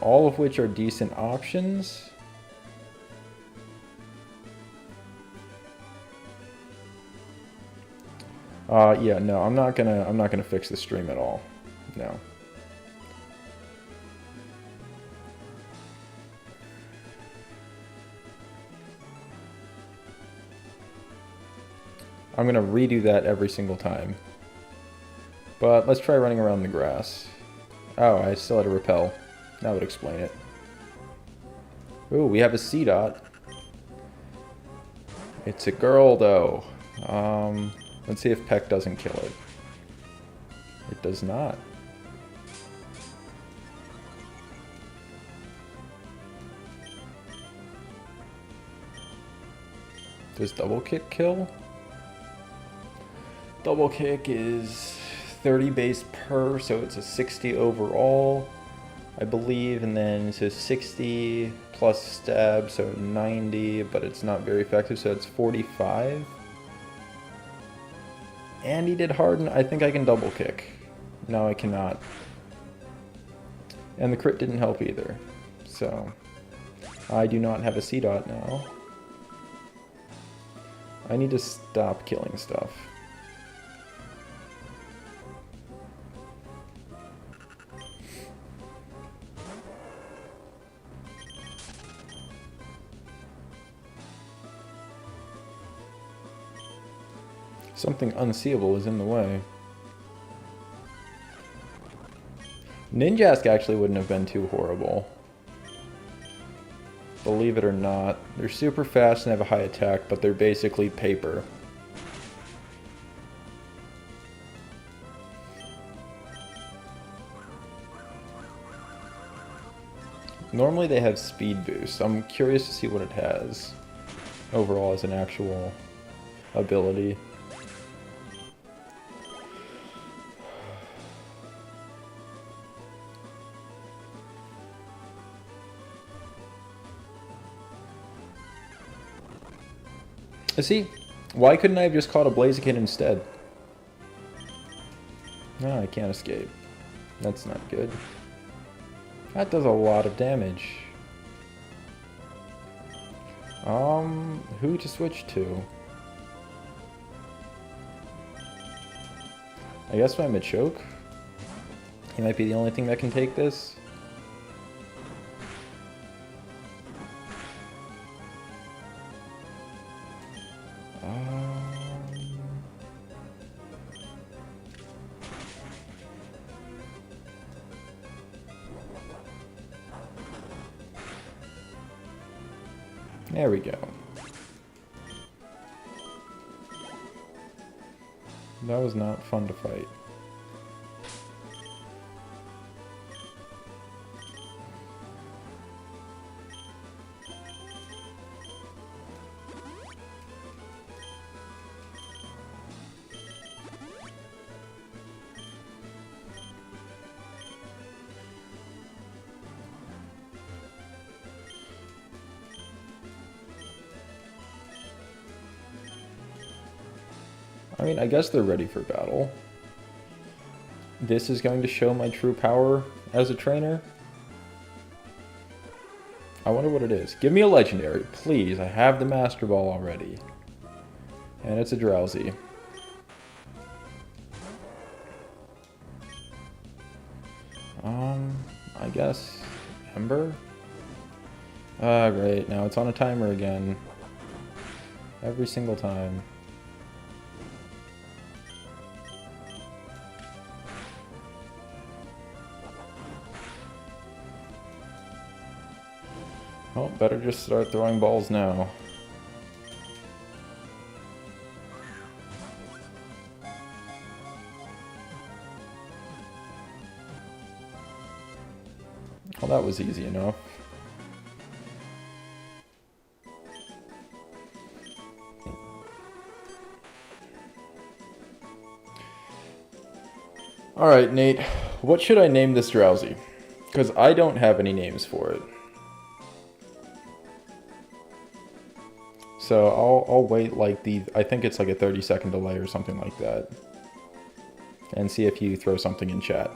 All of which are decent options. Yeah, no, I'm not gonna fix the stream at all. No. I'm gonna redo that every single time. But let's try running around the grass. Oh, I still had to repel. That would explain it. Ooh, we have a C-Dot. It's a girl, though. Let's see if Peck doesn't kill it. It does not. Does double kick kill? Double kick is 30 base per, so it's a 60 overall, I believe, and then it's a 60 plus stab, so 90, but it's not very effective, so it's 45. And he did harden. I think I can double kick. No, I cannot. And the crit didn't help either. So, I do not have a C-Dot now. I need to stop killing stuff. Something unseeable is in the way. Ninjask actually wouldn't have been too horrible. Believe it or not. They're super fast and have a high attack, but they're basically paper. Normally they have speed boost. I'm curious to see what it has overall as an actual ability. See, why couldn't I have just caught a Blaziken instead? No, I can't escape. That's not good. That does a lot of damage. Who to switch to? I guess my Machoke. He might be the only thing that can take this. There we go. That was not fun to fight. I mean, I guess they're ready for battle. This is going to show my true power as a trainer. I wonder what it is. Give me a legendary, please. I have the Master Ball already. And it's a Drowsy. I guess Ember? Ah, great. Now it's on a timer again. Every single time. Oh, better just start throwing balls now. Well, that was easy enough. Alright, Nate. What should I name this Drowsy? Because I don't have any names for it. So I'll wait like I think it's like a 30-second delay or something like that. And see if you throw something in chat.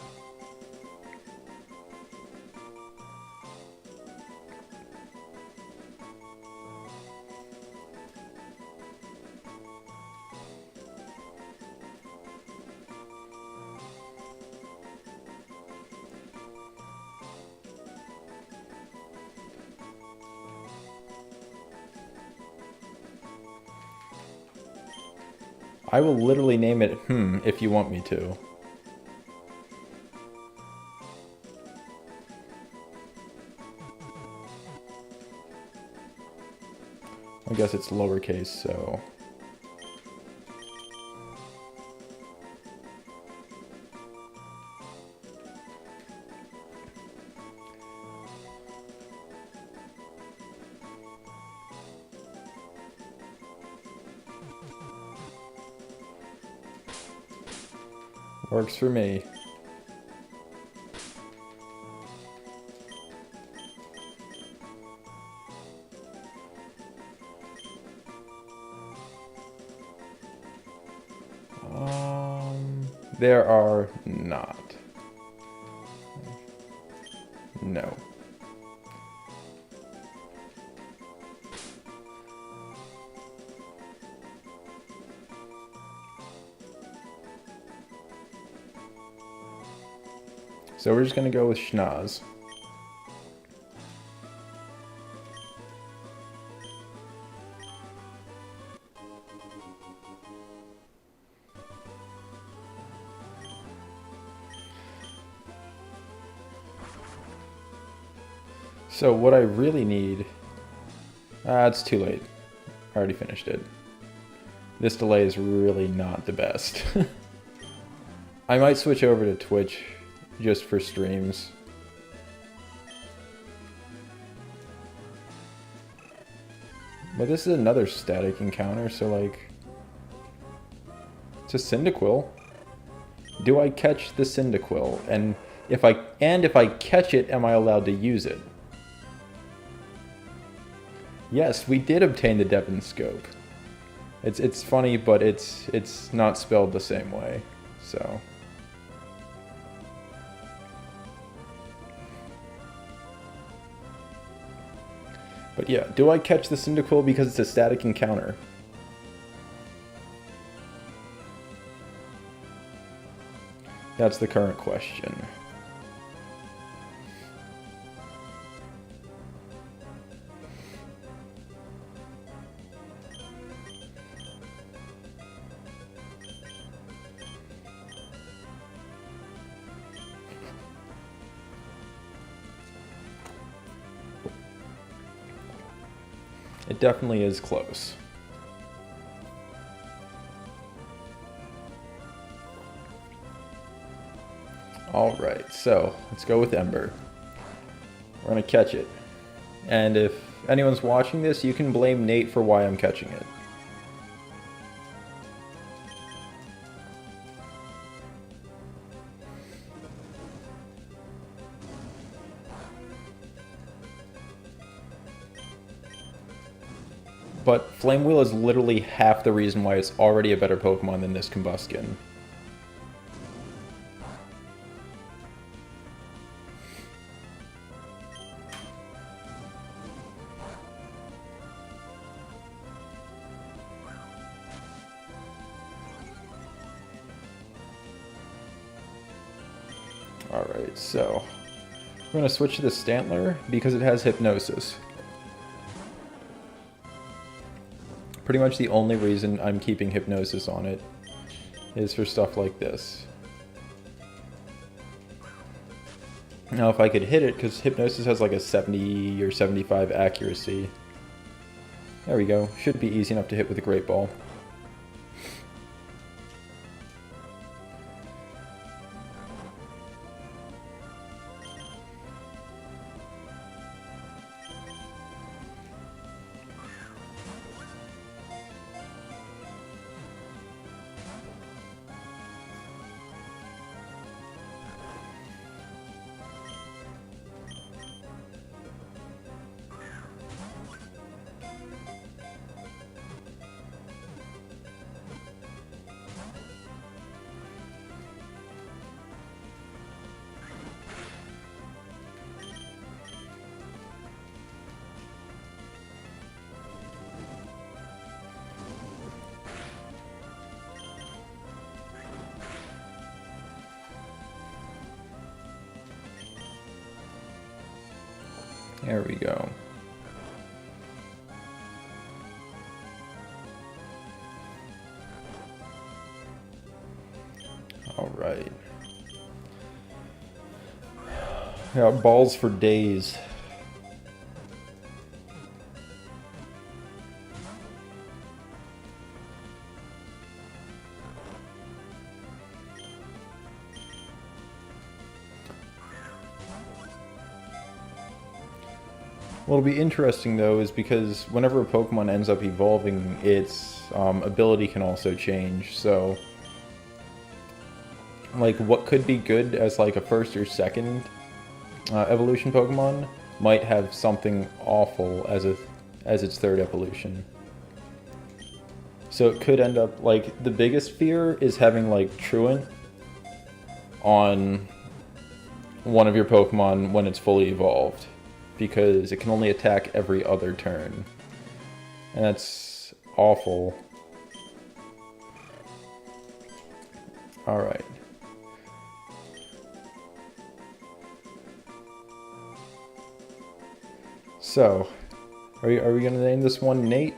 I will literally name it if you want me to. I guess it's lowercase, so... Works for me. There are not. No. So we're just going to go with Schnoz. So what I really need... it's too late. I already finished it. This delay is really not the best. I might switch over to Twitch just for streams. But this is another static encounter, so like... It's a Cyndaquil. Do I catch the Cyndaquil? And if I catch it, am I allowed to use it? Yes, we did obtain the Devon Scope. It's funny, but it's not spelled the same way, so... But yeah, do I catch the Cyndaquil because it's a static encounter? That's the current question. It definitely is close. Alright, so let's go with Ember. We're gonna catch it. And if anyone's watching this, you can blame Nate for why I'm catching it. But Flame Wheel is literally half the reason why it's already a better Pokemon than this Combuskin. Alright, so we're going to switch to the Stantler because it has Hypnosis. Pretty much the only reason I'm keeping Hypnosis on it is for stuff like this. Now if I could hit it, because Hypnosis has like a 70 or 75 accuracy. There we go. Should be easy enough to hit with a Great Ball. There we go. All right. Got balls for days. What'll be interesting though is because whenever a Pokemon ends up evolving, its ability can also change. So, like, what could be good as like a first or second evolution Pokemon might have something awful as its third evolution. So it could end up like the biggest fear is having like Truant on one of your Pokemon when it's fully evolved, because it can only attack every other turn. And that's awful. Alright. So, are we gonna name this one Nate?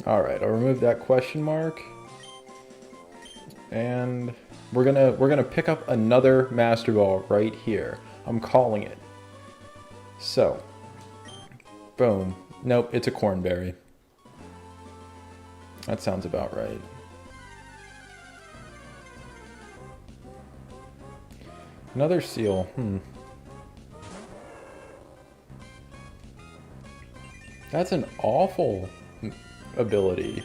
Alright, I'll remove that question mark. And we're gonna pick up another Master Ball right here. I'm calling it. So, boom. Nope, it's a Cornberry. That sounds about right. Another Seal. That's an awful ability.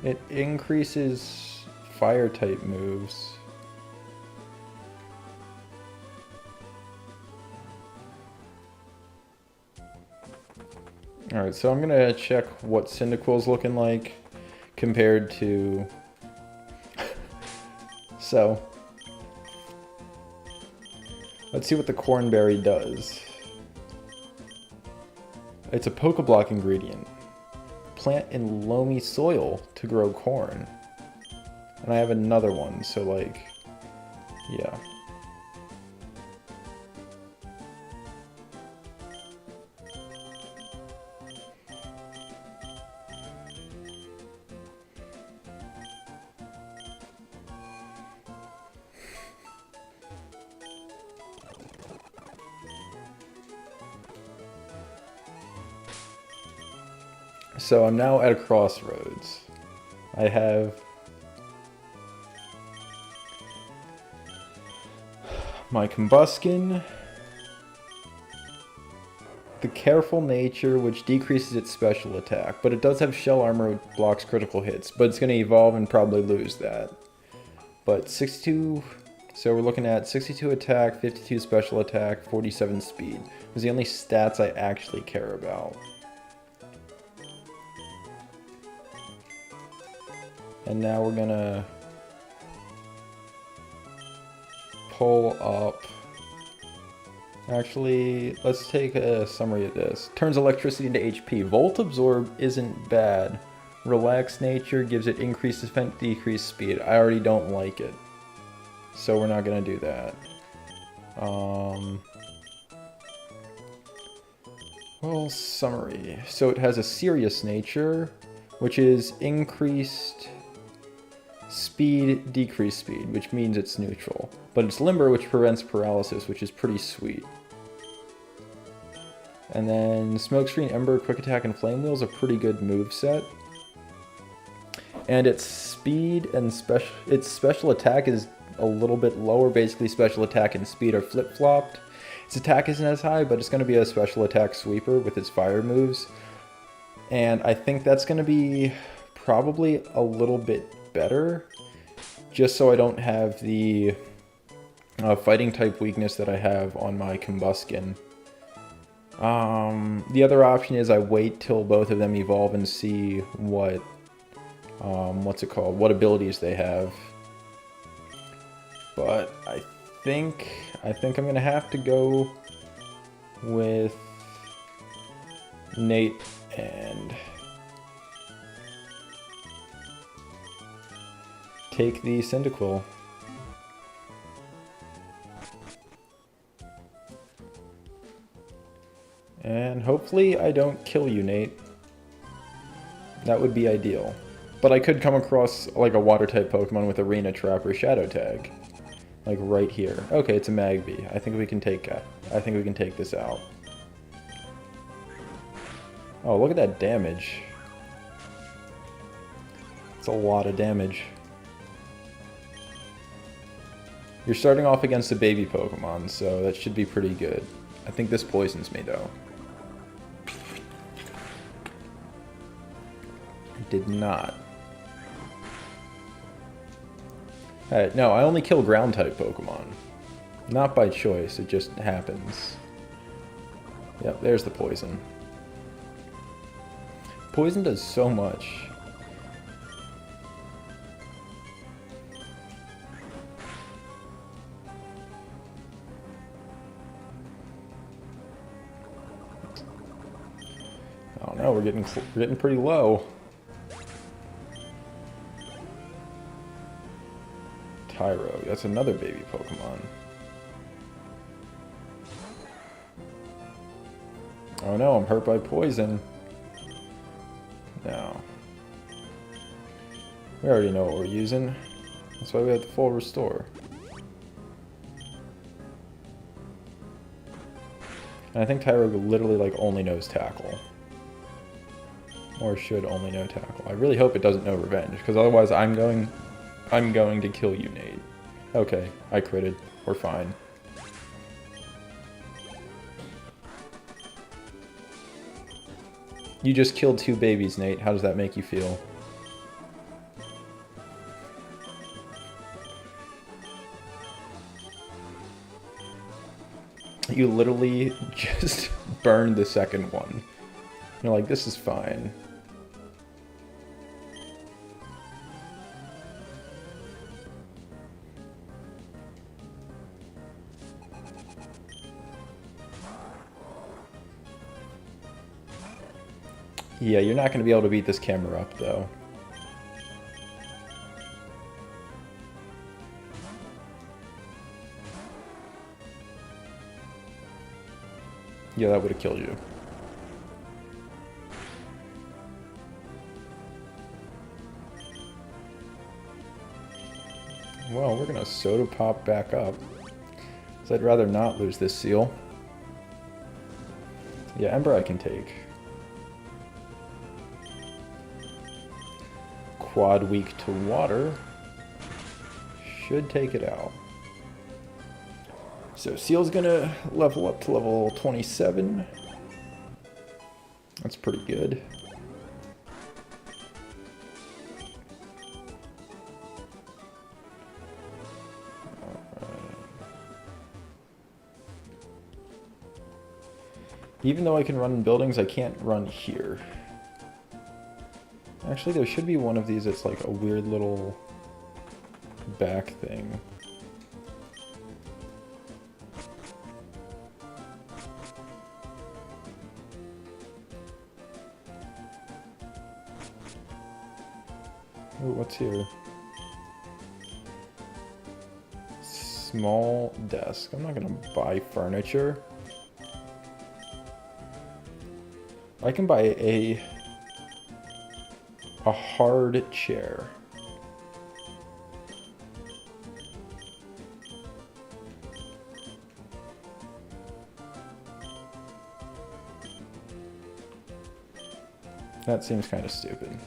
It increases fire type moves. Alright, so I'm gonna check what Cyndaquil's looking like compared to... So, Let's see what the cornberry does. It's a Pokeblock ingredient. Plant in loamy soil to grow corn. And I have another one, so like, yeah. So I'm now at a crossroads. I have my Combuskin, the Careful Nature, which decreases its special attack, but it does have Shell Armor, which blocks critical hits, but it's going to evolve and probably lose that. But 62, so we're looking at 62 attack, 52 special attack, 47 speed. Those are the only stats I actually care about. And now we're gonna pull up. Actually, let's take a summary of this. Turns electricity into HP. Volt Absorb isn't bad. Relaxed Nature gives it increased defense, decreased speed. I already don't like it, so we're not gonna do that. Well, summary. So it has a Serious Nature, which is increased speed, decreased speed, which means it's neutral. But it's Limber, which prevents paralysis, which is pretty sweet. And then Smokescreen, Ember, Quick Attack, and Flame Wheel is a pretty good moveset. And its speed and its special attack is a little bit lower. Basically, special attack and speed are flip-flopped. Its attack isn't as high, but it's going to be a special attack sweeper with its fire moves. And I think that's going to be probably a little bit better, just so I don't have the fighting type weakness that I have on my Combuskin. The other option is I wait till both of them evolve and see what, what abilities they have. But I think I'm gonna have to go with Nate and take the Cyndaquil. And hopefully I don't kill you, Nate. That would be ideal. But I could come across like a water type Pokemon with Arena Trap or Shadow Tag. Like right here. Okay, it's a Magby. I think we can take this out. Oh, look at that damage. It's a lot of damage. You're starting off against a baby Pokemon, so that should be pretty good. I think this poisons me, though. It did not. Alright, no, I only kill ground-type Pokemon. Not by choice, it just happens. Yep, there's the poison. Poison does so much. Oh no, we're getting pretty low. Tyro, that's another baby Pokemon. Oh no, I'm hurt by poison. No. We already know what we're using. That's why we have the full restore. And I think Tyro literally like only knows Tackle. Or should only know Tackle. I really hope it doesn't know Revenge, because otherwise I'm going to kill you, Nate. Okay, I critted. We're fine. You just killed 2 babies, Nate. How does that make you feel? You literally just burned the second one. You're like, this is fine. Yeah, you're not going to be able to beat this camera up, though. Yeah, that would have killed you. Well, we're going to soda pop back up. So I'd rather not lose this seal. Yeah, Ember I can take. Quad weak to water. Should take it out. So Seal's gonna level up to level 27. That's pretty good. Even though I can run in buildings, I can't run here. Actually, there should be one of these that's like a weird little back thing. Ooh, what's here? Small desk. I'm not gonna buy furniture. I can buy a hard chair. That seems kind of stupid.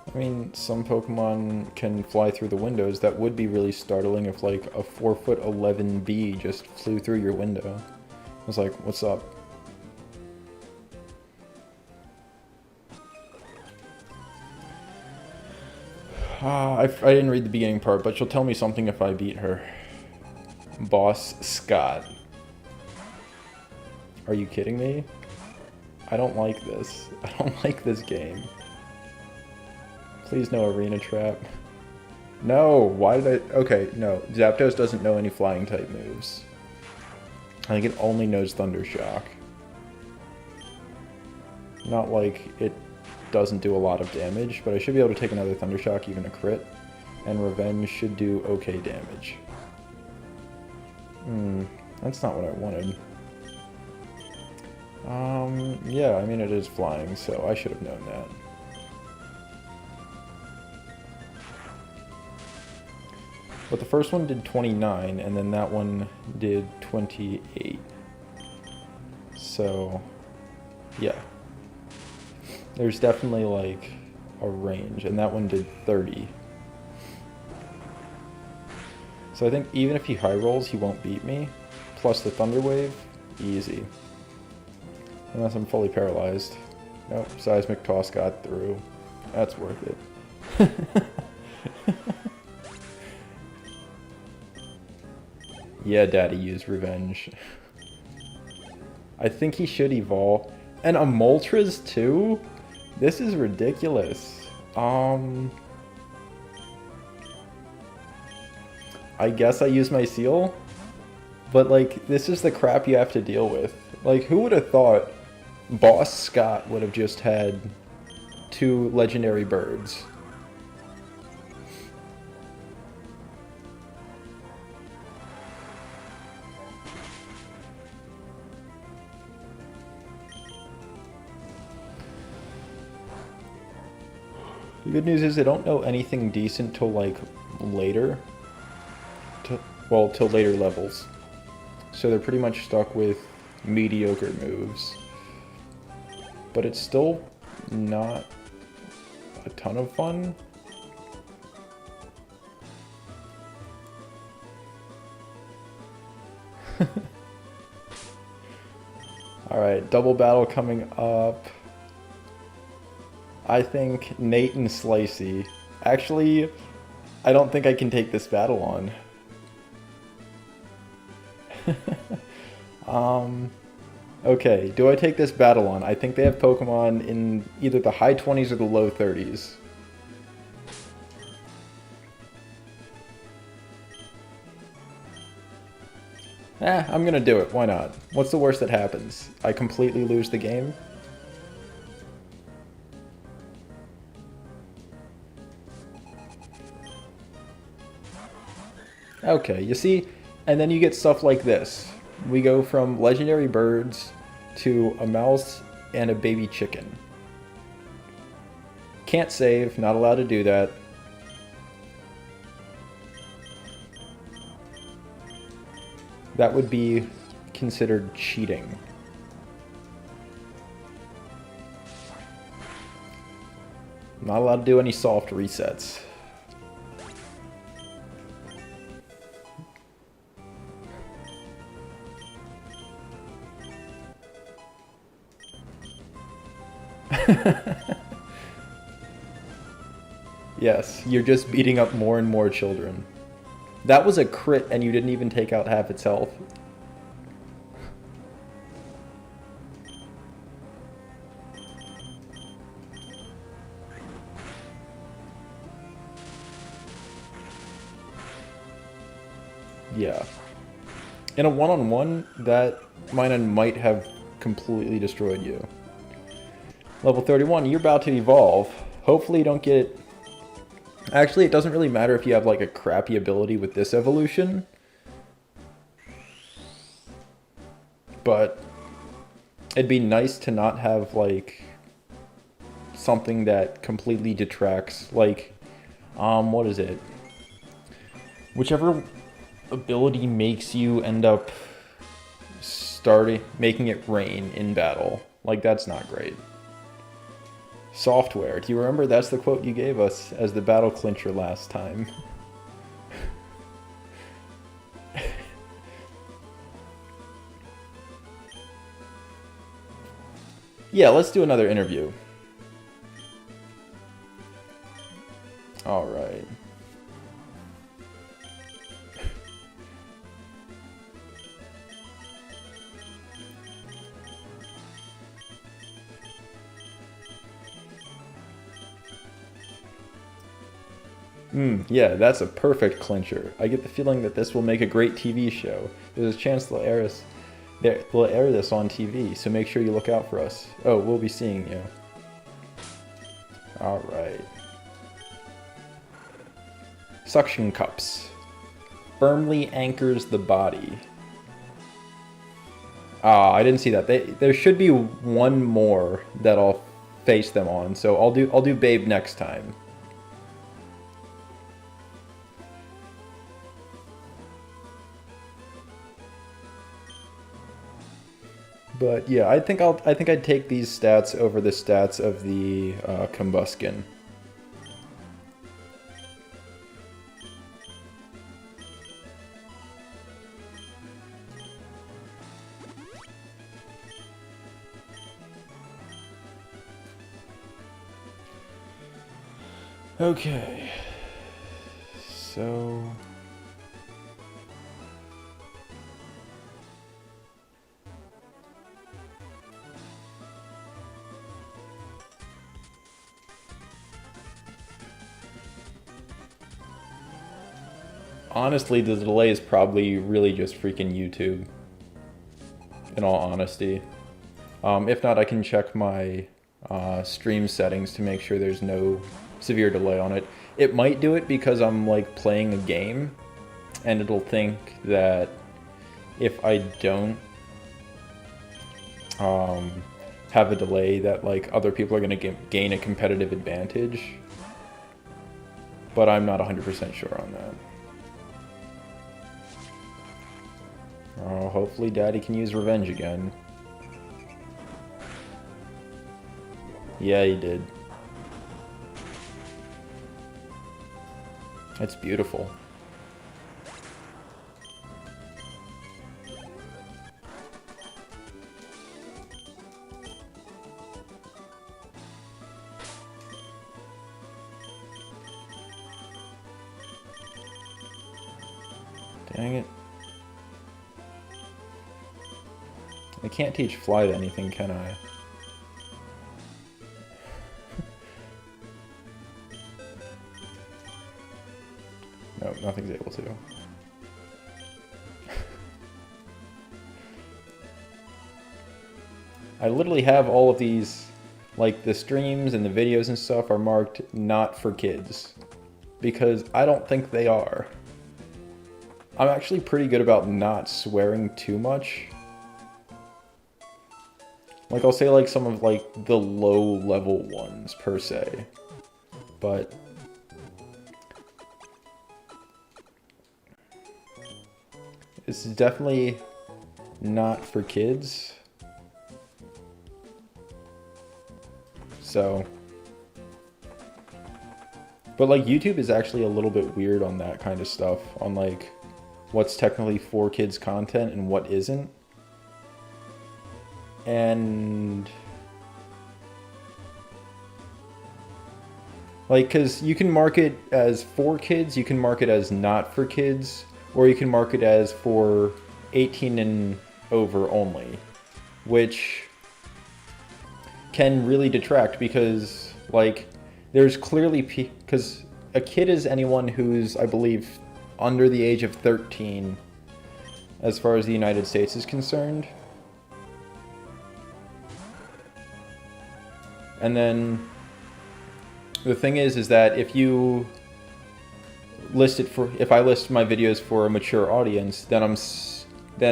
I mean, some Pokemon can fly through the windows. That would be really startling if, like, a 4'11" bee just flew through your window. I was like, what's up? I didn't read the beginning part, but she'll tell me something if I beat her. Boss Scott. Are you kidding me? I don't like this. I don't like this game. Please no arena trap. No, why did I... Okay, no. Zapdos doesn't know any flying type moves. I think it only knows Thunder Shock. Not like it doesn't do a lot of damage, but I should be able to take another Thunder Shock, even a crit. And Revenge should do okay damage. That's not what I wanted. Yeah, I mean it is flying, so I should have known that. But the first one did 29, and then that one did 28. So, yeah. There's definitely, like, a range, and that one did 30. So I think even if he high rolls, he won't beat me. Plus the Thunder Wave, easy. Unless I'm fully paralyzed. Nope, Seismic Toss got through. That's worth it. Yeah, Daddy used Revenge. I think he should evolve. And a Moltres too? This is ridiculous. I guess I use my Seal? But like, this is the crap you have to deal with. Like, who would have thought Boss Scott would have just had 2 legendary birds? The good news is I don't know anything decent till like later. Well, till later levels. So they're pretty much stuck with mediocre moves. But it's still not a ton of fun. Alright, double battle coming up. I think Nate and Slicey. Actually, I don't think I can take this battle on. Okay, do I take this battle on? I think they have Pokemon in either the high 20s or the low 30s. I'm gonna do it. Why not? What's the worst that happens? I completely lose the game? Okay, you see? And then you get stuff like this. We go from legendary birds to a mouse and a baby chicken. Can't save, not allowed to do that. That would be considered cheating. Not allowed to do any soft resets. Yes, you're just beating up more and more children. That was a crit and you didn't even take out half its health. Yeah. In a one-on-one, that Minun might have completely destroyed you. Level 31, you're about to evolve. Hopefully you don't get... Actually, it doesn't really matter if you have like a crappy ability with this evolution. But it'd be nice to not have like something that completely detracts, like, what is it? Whichever ability makes you end up making it rain in battle. Like, that's not great. Software. Do you remember that's the quote you gave us as the battle clincher last time? Yeah, let's do another interview. Alright. Yeah, that's a perfect clincher. I get the feeling that this will make a great TV show. There's a chance they'll air this on TV, so make sure you look out for us. Oh, we'll be seeing you. Alright. Suction cups. Firmly anchors the body. Ah, I didn't see that. There should be one more that I'll face them on, so I'll do Babe next time. But yeah, I think I'd take these stats over the stats of the Combuskin. Okay. So honestly, the delay is probably really just freaking YouTube, in all honesty. If not, I can check my stream settings to make sure there's no severe delay on it. It might do it because I'm like playing a game, and it'll think that if I don't have a delay that like other people are going to gain a competitive advantage. But I'm not 100% sure on that. Oh, hopefully Daddy can use revenge again. Yeah, he did. It's beautiful. Dang it. I can't teach fly to anything, can I? No, nothing's able to. I literally have all of these, like the streams and the videos and stuff are marked not for kids. Because I don't think they are. I'm actually pretty good about not swearing too much. Like, I'll say, like, some of, like, the low-level ones, per se. But this is definitely not for kids. So, but like YouTube is actually a little bit weird on that kind of stuff, on like what's technically for kids content and what isn't. And like, cause you can mark it as for kids, you can mark it as not for kids, or you can mark it as for 18 and over only, which can really detract because, like, there's clearly, because a kid is anyone who's, I believe, under the age of 13 as far as the United States is concerned. And then the thing is that if you list it for, if I list my videos for a mature audience, then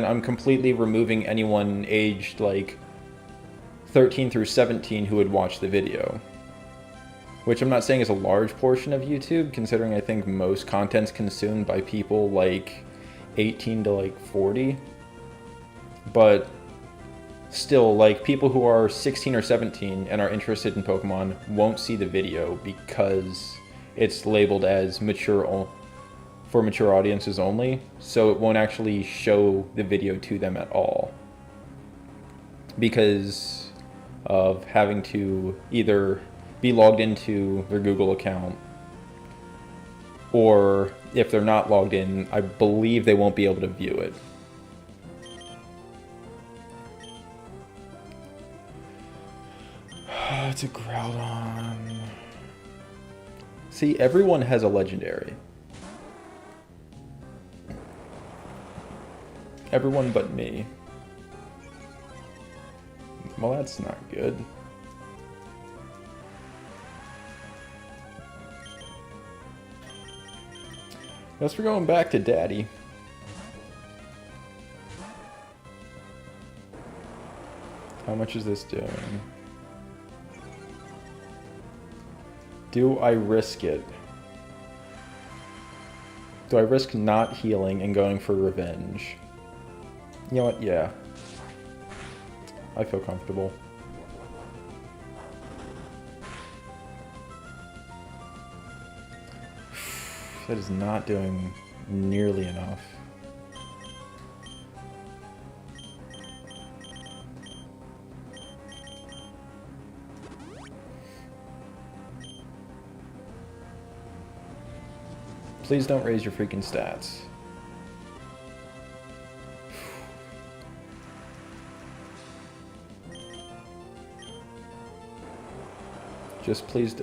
I'm completely removing anyone aged like 13 through 17 who would watch the video. Which I'm not saying is a large portion of YouTube, considering I think most content's consumed by people like 18 to like 40. But still, like, people who are 16 or 17 and are interested in Pokemon won't see the video because it's labeled as mature, for mature audiences only, so it won't actually show the video to them at all. Because of having to either be logged into their Google account, or if they're not logged in, I believe they won't be able to view it. It's a Groudon. See, everyone has a legendary. Everyone but me. Well, that's not good. Guess we're going back to Daddy. How much is this doing? Do I risk it? Do I risk not healing and going for revenge? You know what? Yeah. I feel comfortable. That is not doing nearly enough. Please don't raise your freaking stats. Just please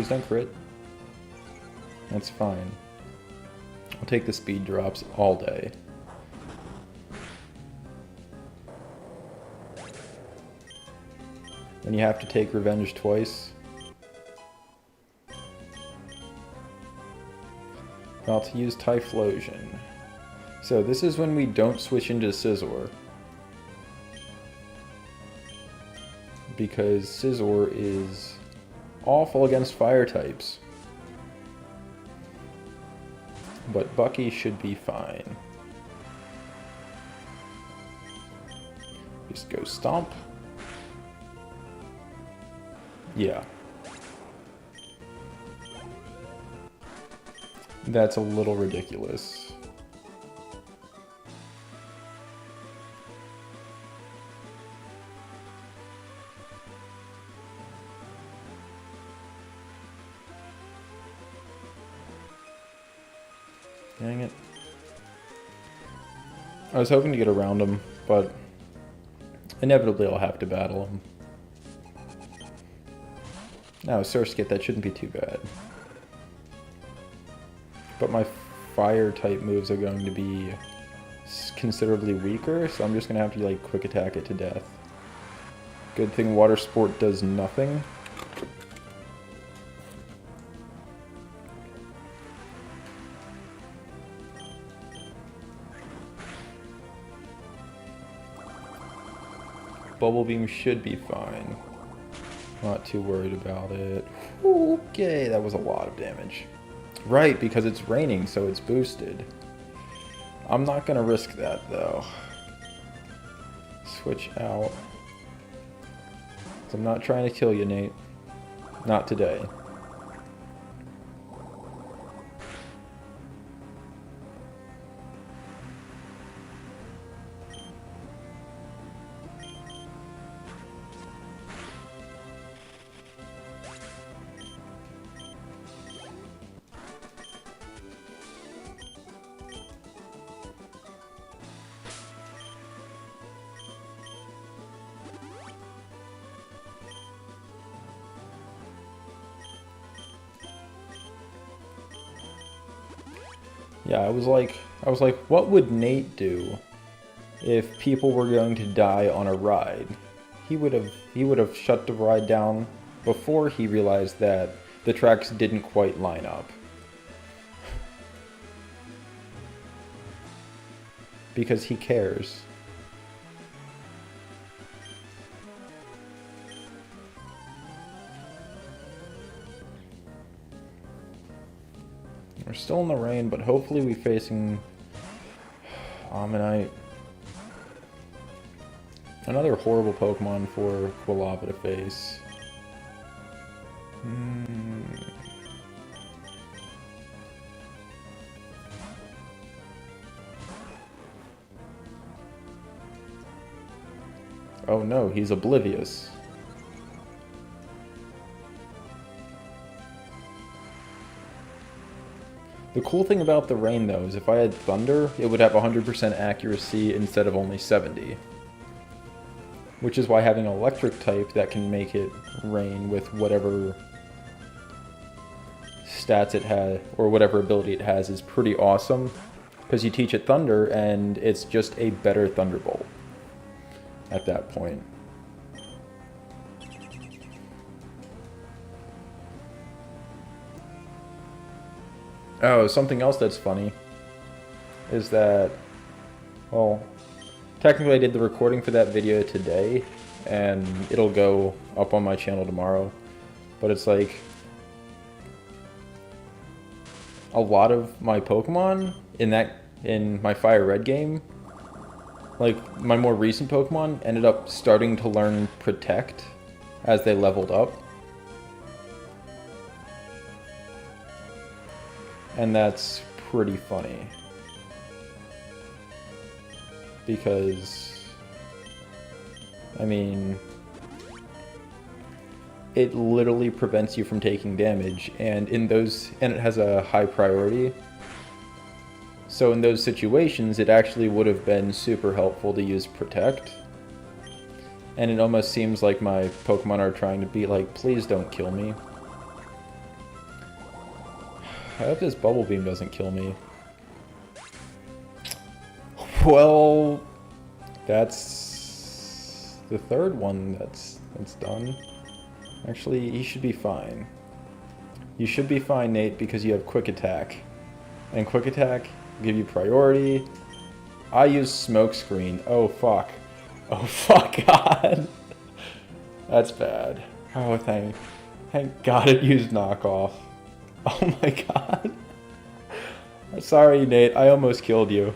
don't crit. That's fine. I'll take the speed drops all day. When you have to take revenge twice. About to use Typhlosion. So this is when we don't switch into Scizor. Because Scizor is awful against fire types. But Bucky should be fine. Just go Stomp. Yeah. That's a little ridiculous. Dang it. I was hoping to get around him, but Inevitably, I'll have to battle him. No, Surskit, that shouldn't be too bad. But my fire-type moves are going to be considerably weaker, so I'm just going to have to, like, quick attack it to death. Good thing Water Sport does nothing. Bubble Beam should be fine. Not too worried about it. Okay, that was a lot of damage. Right, because it's raining, so it's boosted. I'm not gonna risk that, though. Switch out. I'm not trying to kill you, Nate. Not today. Yeah, I was like, what would Nate do if people were going to die on a ride? He would have shut the ride down before he realized that the tracks didn't quite line up. Because he cares. We're still in the rain, but hopefully we're facing Ammonite. Another horrible Pokemon for Quilava to face. Oh no, he's oblivious. The cool thing about the rain, though, is if I had Thunder, it would have 100% accuracy instead of only 70. Which is why having an electric type that can make it rain with whatever stats it has, or whatever ability it has, is pretty awesome. Because you teach it Thunder, and it's just a better Thunderbolt at that point. Oh, something else that's funny is that, well, technically I did the recording for that video today, and it'll go up on my channel tomorrow, but it's like, a lot of my Pokemon in my Fire Red game, like, my more recent Pokemon ended up starting to learn Protect as they leveled up. And that's pretty funny. Because, I mean, it literally prevents you from taking damage, and it has a high priority. So in those situations, it actually would have been super helpful to use Protect. And it almost seems like my Pokemon are trying to be like, please don't kill me. I hope this Bubble Beam doesn't kill me. Well, that's the third one that's done. Actually, he should be fine. You should be fine, Nate, because you have Quick Attack. And Quick Attack will give you priority. I use Smoke Screen. Oh, fuck. Oh, fuck, God. That's bad. Oh, thank God it used Knockoff. Oh my God. Sorry, Nate. I almost killed you.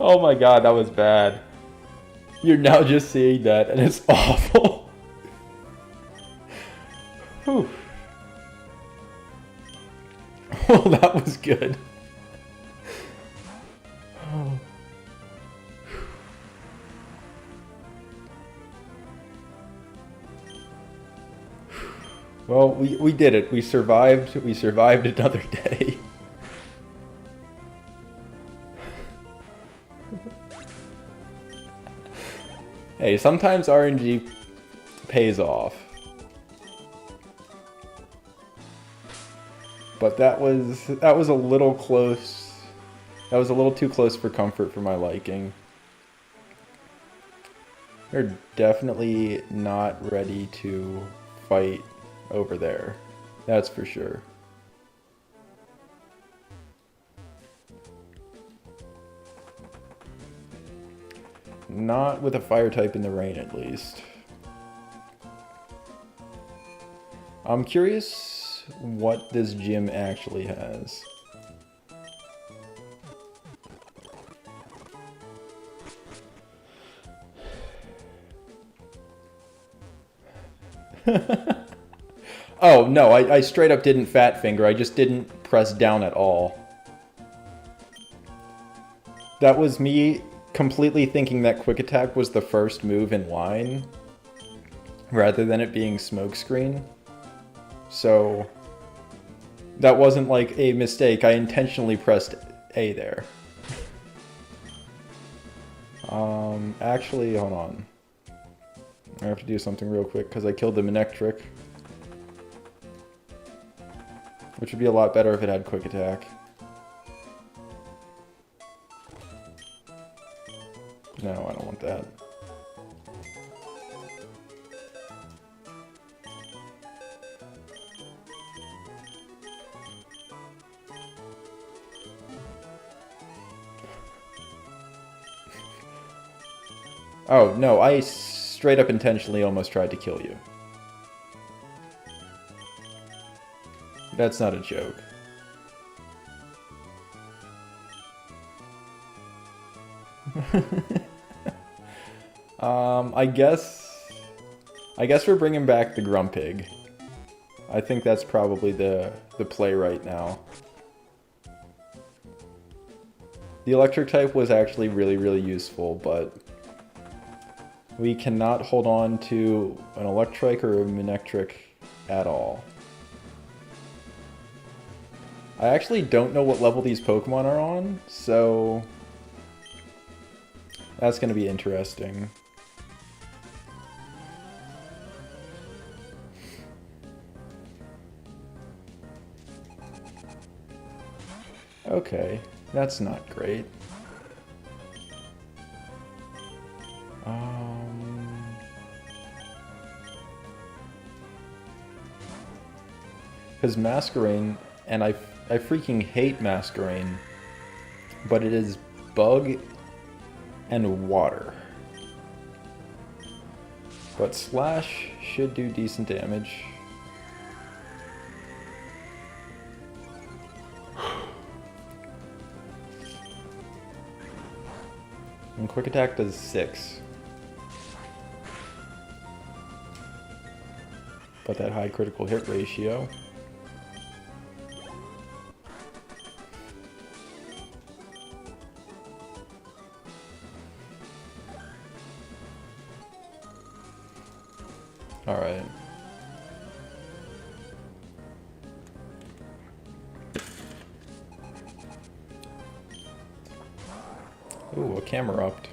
Oh my God, that was bad. You're now just seeing that, and it's awful. Whew. Well, that was good. Oh. Well, we did it. We survived another day. Hey, sometimes RNG pays off. But that was a little close. That was a little too close for comfort for my liking. They're definitely not ready to fight over there. That's for sure. Not with a fire type in the rain, at least. I'm curious what this gym actually has. Oh, no, I straight up didn't fat finger. I just didn't press down at all. That was me completely thinking that quick attack was the first move in line, rather than it being smokescreen. So that wasn't like a mistake. I intentionally pressed A there. Actually, hold on. I have to do something real quick because I killed the Manectric, which would be a lot better if it had quick attack. No, I don't want that. Oh, no, I straight up intentionally almost tried to kill you. That's not a joke. I guess we're bringing back the Grumpig. I think that's probably the play right now. The electric type was actually really, really useful, but we cannot hold on to an Electrike or a Manectric at all. I actually don't know what level these Pokemon are on, so that's going to be interesting. Okay, that's not great. Because Masquerain, and I freaking hate Masquerain, but it is Bug and Water. But Slash should do decent damage. And Quick Attack does 6. But that high critical hit ratio. Alright. Ooh, a Camerupt.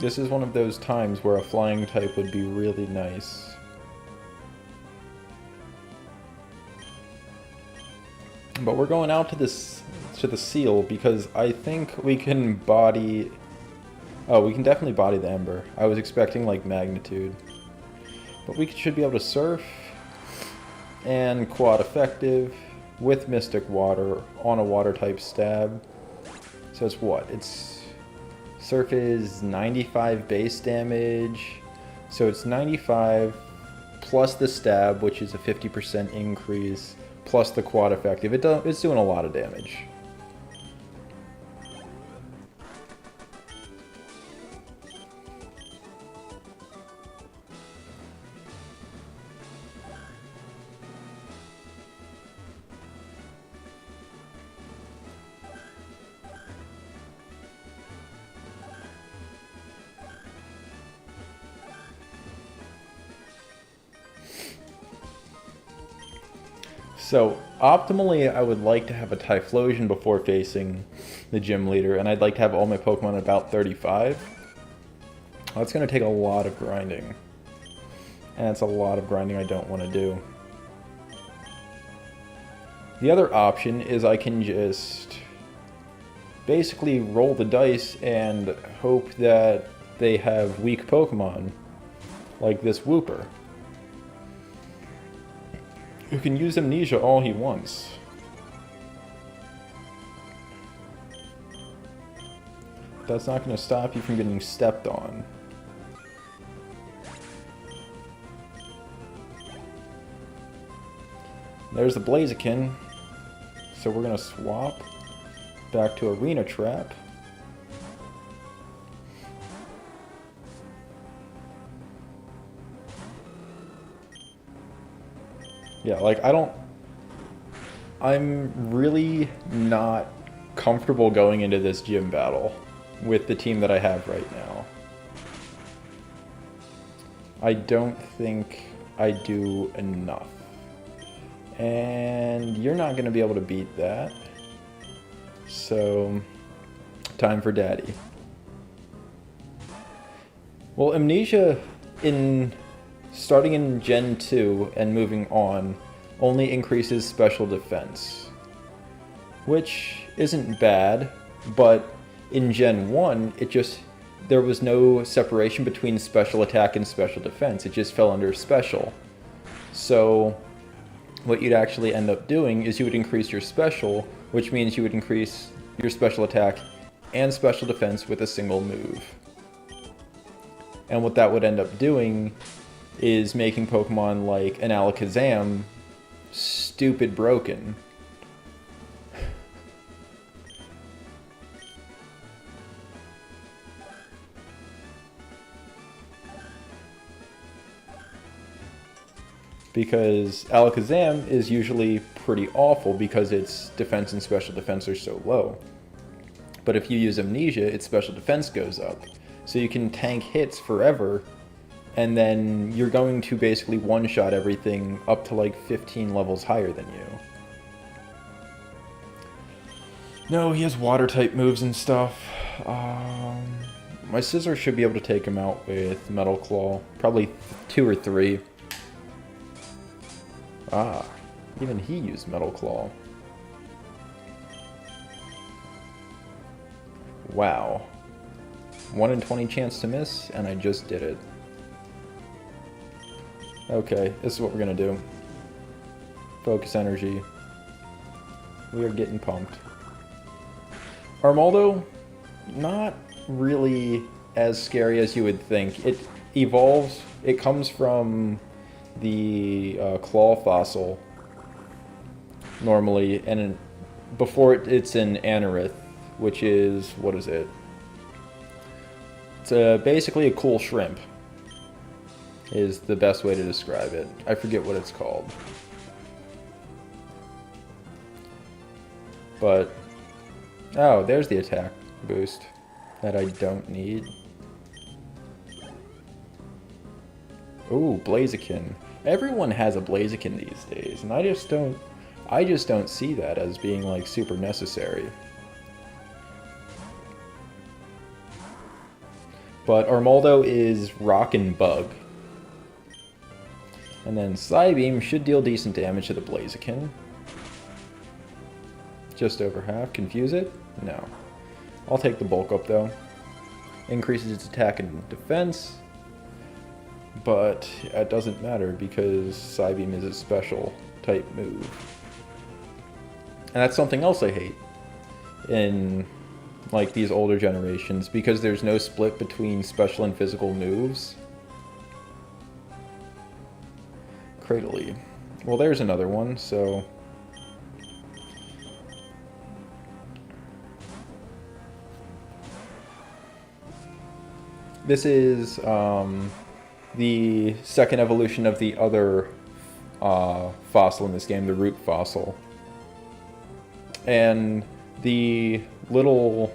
This is one of those times where a flying type would be really nice. But we're going out to the seal because I think we can body... Oh, we can definitely body the Ember. I was expecting, like, Magnitude. But we should be able to Surf and Quad Effective with Mystic Water on a Water-type stab. So it's what? It's... Surf is 95 base damage. So it's 95 plus the stab, which is a 50% increase, plus the Quad Effective. It's doing a lot of damage. So, optimally, I would like to have a Typhlosion before facing the gym leader, and I'd like to have all my Pokemon at about 35. That's going to take a lot of grinding. And it's a lot of grinding I don't want to do. The other option is I can just basically roll the dice and hope that they have weak Pokemon, like this Wooper, who can use Amnesia all he wants. That's not going to stop you from getting stepped on. There's the Blaziken. So we're going to swap back to Arena Trap. Yeah, like, I'm really not comfortable going into this gym battle with the team that I have right now. I don't think I do enough. And you're not going to be able to beat that. So, time for Daddy. Well, Amnesia, starting in Gen 2 and moving on, only increases special defense. Which isn't bad, but in Gen 1, there was no separation between special attack and special defense. It just fell under special. So what you'd actually end up doing is you would increase your special, which means you would increase your special attack and special defense with a single move. And what that would end up doing is making Pokemon like an Alakazam stupid broken. Because Alakazam is usually pretty awful because its defense and special defense are so low. But if you use Amnesia, its special defense goes up. So you can tank hits forever, and then you're going to basically one-shot everything up to like 15 levels higher than you. No, he has water-type moves and stuff. My Scizor should be able to take him out with Metal Claw. Probably 2 or 3. Ah, even he used Metal Claw. Wow. 1 in 20 chance to miss, and I just did it. Okay, this is what we're gonna do. Focus energy. We are getting pumped. Armaldo, not really as scary as you would think. It evolves, it comes from the claw fossil normally, and before it's in Anorith, which is, what is it? It's basically a cool shrimp, is the best way to describe it. I forget what it's called. But, oh, there's the attack boost that I don't need. Ooh, Blaziken. Everyone has a Blaziken these days, and I just don't see that as being like super necessary. But Armaldo is Rock and Bug. And then Psybeam should deal decent damage to the Blaziken. Just over half. Confuse it? No. I'll take the bulk up though. Increases its attack and defense. But it doesn't matter because Psybeam is a special type move. And that's something else I hate in like these older generations, because there's no split between special and physical moves. Cradily. Well, there's another one, so this is the second evolution of the other fossil in this game, the root fossil. And the little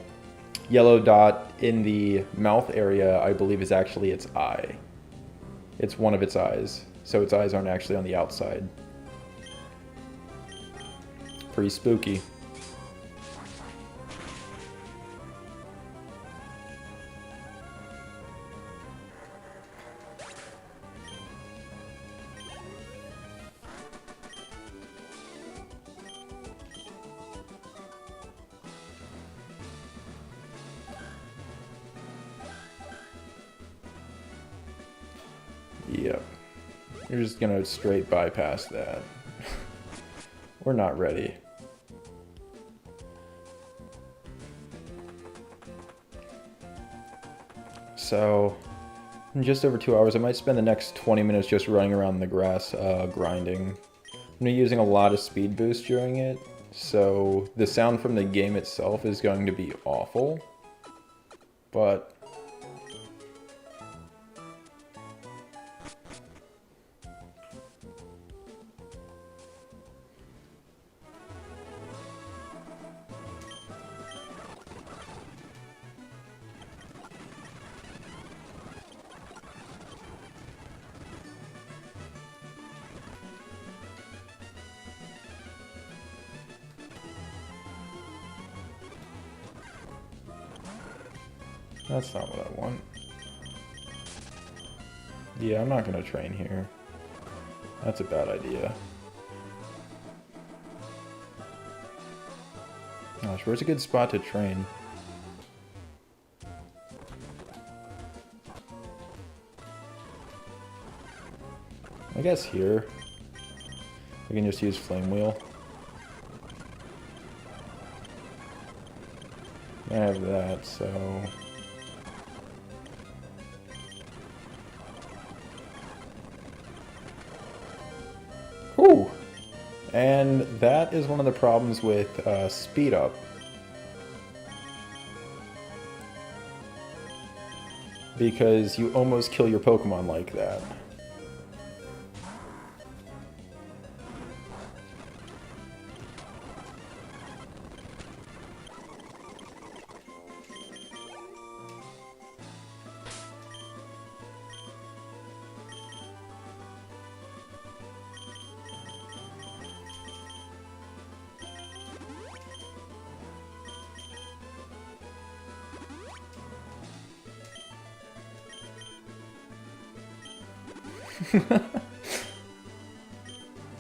yellow dot in the mouth area, I believe, is actually its eye. It's one of its eyes. So its eyes aren't actually on the outside. Pretty spooky. Yep. You're just gonna straight bypass that. We're not ready. So, in just over 2 hours, I might spend the next 20 minutes just running around the grass, grinding. I'm using a lot of speed boost during it, so the sound from the game itself is going to be awful. But that's not what I want. Yeah, I'm not gonna train here. That's a bad idea. Gosh, where's a good spot to train? I guess here. We can just use Flame Wheel. I have that, so... Whew! And that is one of the problems with speed up. Because you almost kill your Pokemon like that.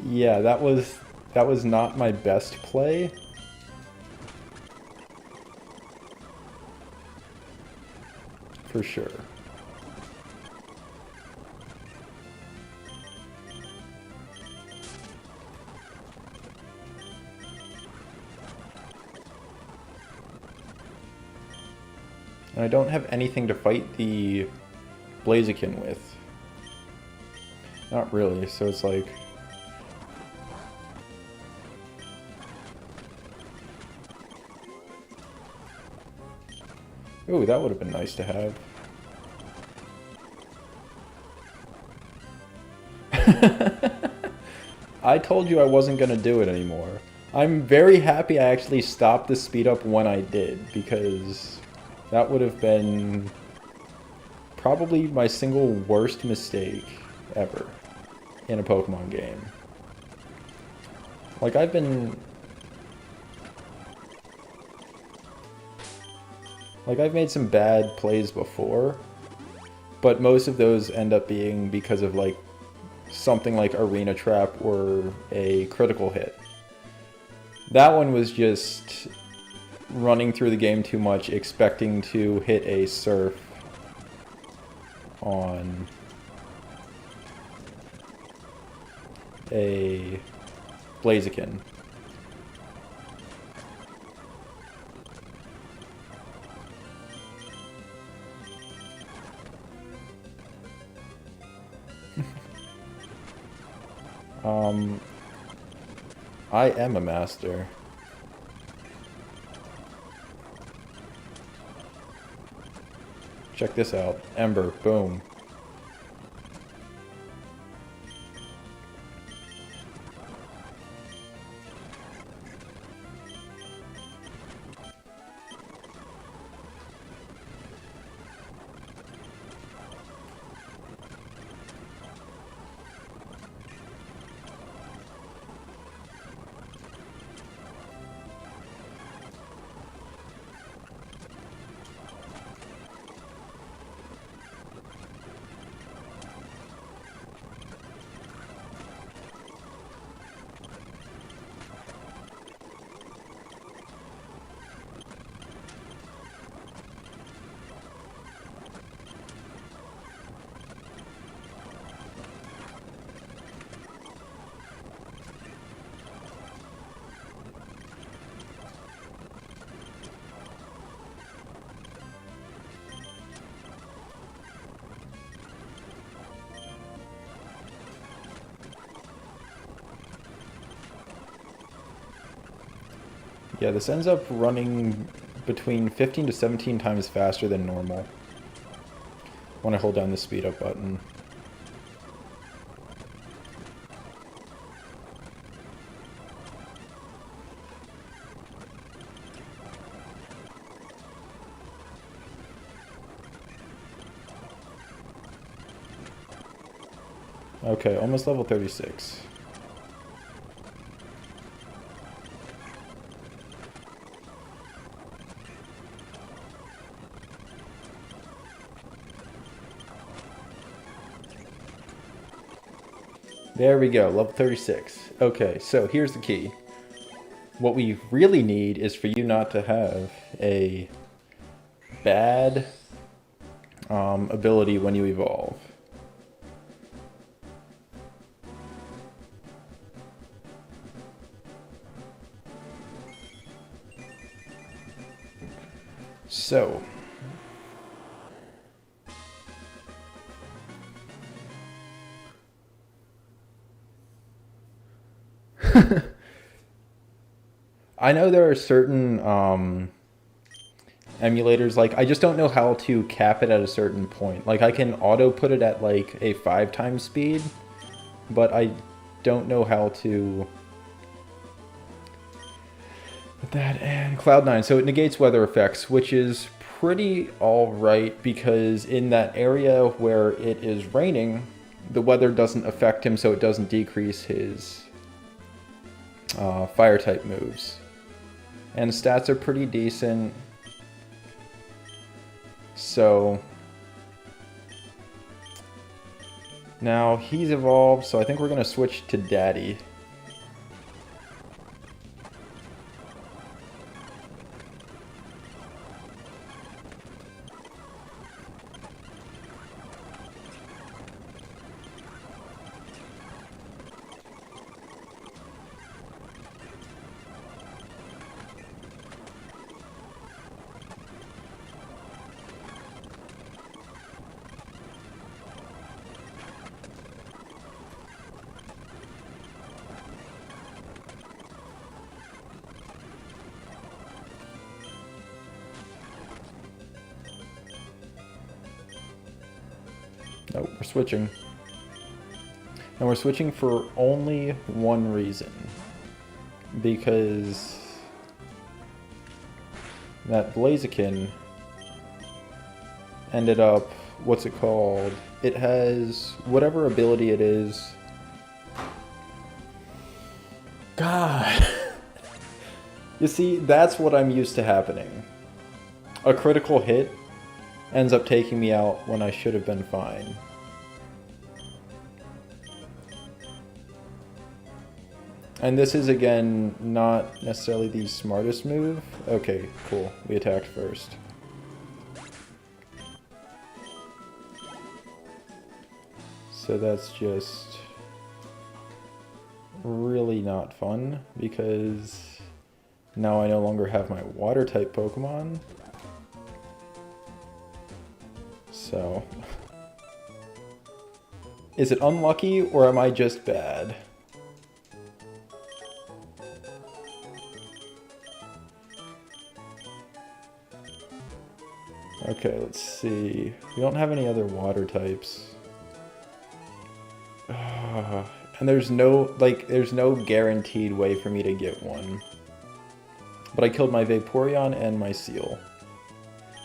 Yeah, that was not my best play. For sure. And I don't have anything to fight the Blaziken with. Not really, so it's like... Ooh, that would have been nice to have. I told you I wasn't going to do it anymore. I'm very happy I actually stopped the speed up when I did, because that would have been probably my single worst mistake ever in a Pokemon game. Like, I've made some bad plays before, but most of those end up being because of, like, something like Arena Trap or a critical hit. That one was just running through the game too much, expecting to hit a Surf on a Blaziken. I am a master. Check this out. Ember, boom. Yeah, this ends up running between 15 to 17 times faster than normal when I hold down the speed up button. Okay, almost level 36. There we go, level 36. Okay, so here's the key. What we really need is for you not to have a bad ability when you evolve. So, I know there are certain emulators, like, I just don't know how to cap it at a certain point. Like, I can auto put it at, like, a 5 times speed, but I don't know how to put that in Cloud9. So it negates weather effects, which is pretty alright, because in that area where it is raining, the weather doesn't affect him, so it doesn't decrease his fire type moves. And stats are pretty decent. So now he's evolved, so I think we're going to switch to Daddy. Nope, we're switching. And we're switching for only one reason. Because that Blaziken ended up, what's it called? It has whatever ability it is. God. You see, that's what I'm used to happening. A critical hit ends up taking me out when I should have been fine. And this is, again, not necessarily the smartest move. Okay, cool. We attacked first. So that's just really not fun, because now I no longer have my water-type Pokemon. So, is it unlucky, or am I just bad? Okay, let's see. We don't have any other water types. And there's no, there's no guaranteed way for me to get one. But I killed my Vaporeon and my Seal.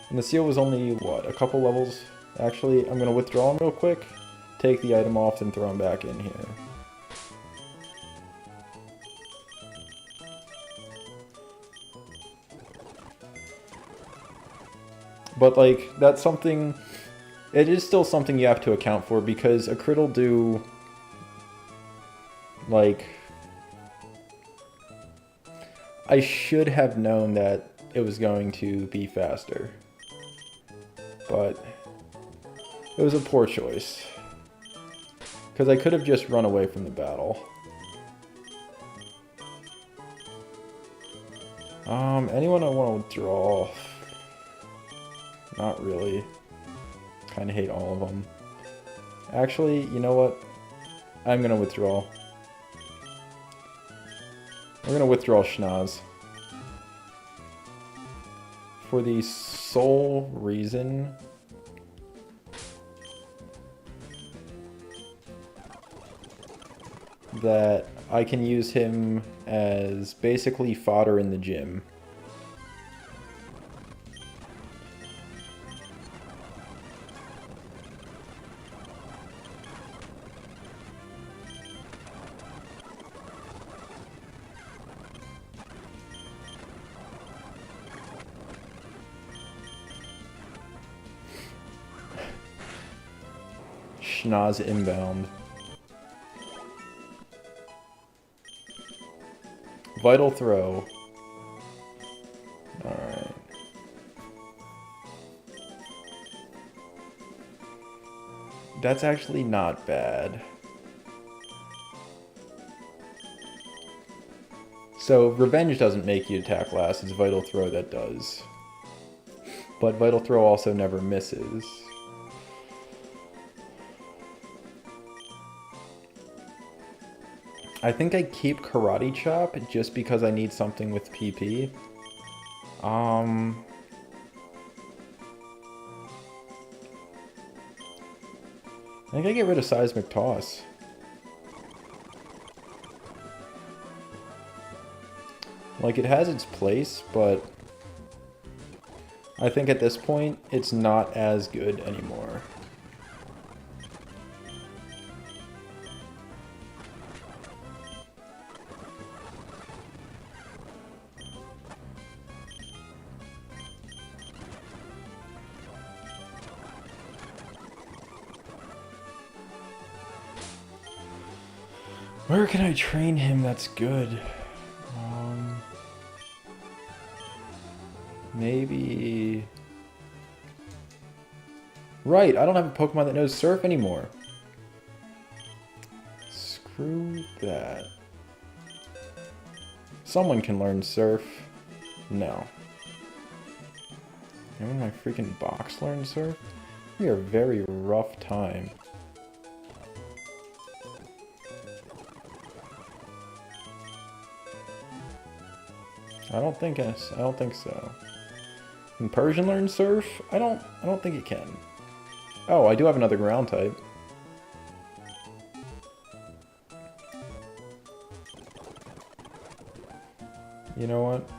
And the Seal was only, what, a couple levels? Actually, I'm going to withdraw him real quick, take the item off, and throw him back in here. But, like, that's something... It is still something you have to account for, because a crit will do... Like... I should have known that it was going to be faster. But... it was a poor choice. Because I could have just run away from the battle. Anyone I want to withdraw? Not really. Kind of hate all of them. Actually, you know what? I'm going to withdraw. We're going to withdraw Schnoz. for the sole reason that I can use him as basically fodder in the gym. Schnoz inbound. Vital throw. Alright. That's actually not bad. So, Revenge doesn't make you attack last, it's Vital Throw that does. But Vital Throw also never misses. I think I keep Karate Chop just because I need something with PP. I think I get rid of Seismic Toss. Like, it has its place, but I think at this point, it's not as good anymore. Where can I train him that's good? Maybe... Right, I don't have a Pokemon that knows Surf anymore. Screw that. Someone can learn Surf. No. And when my freaking box learns Surf? We are a very rough time. I don't think so. Can Persian learn Surf? I don't think it can. Oh, I do have another ground type. You know what?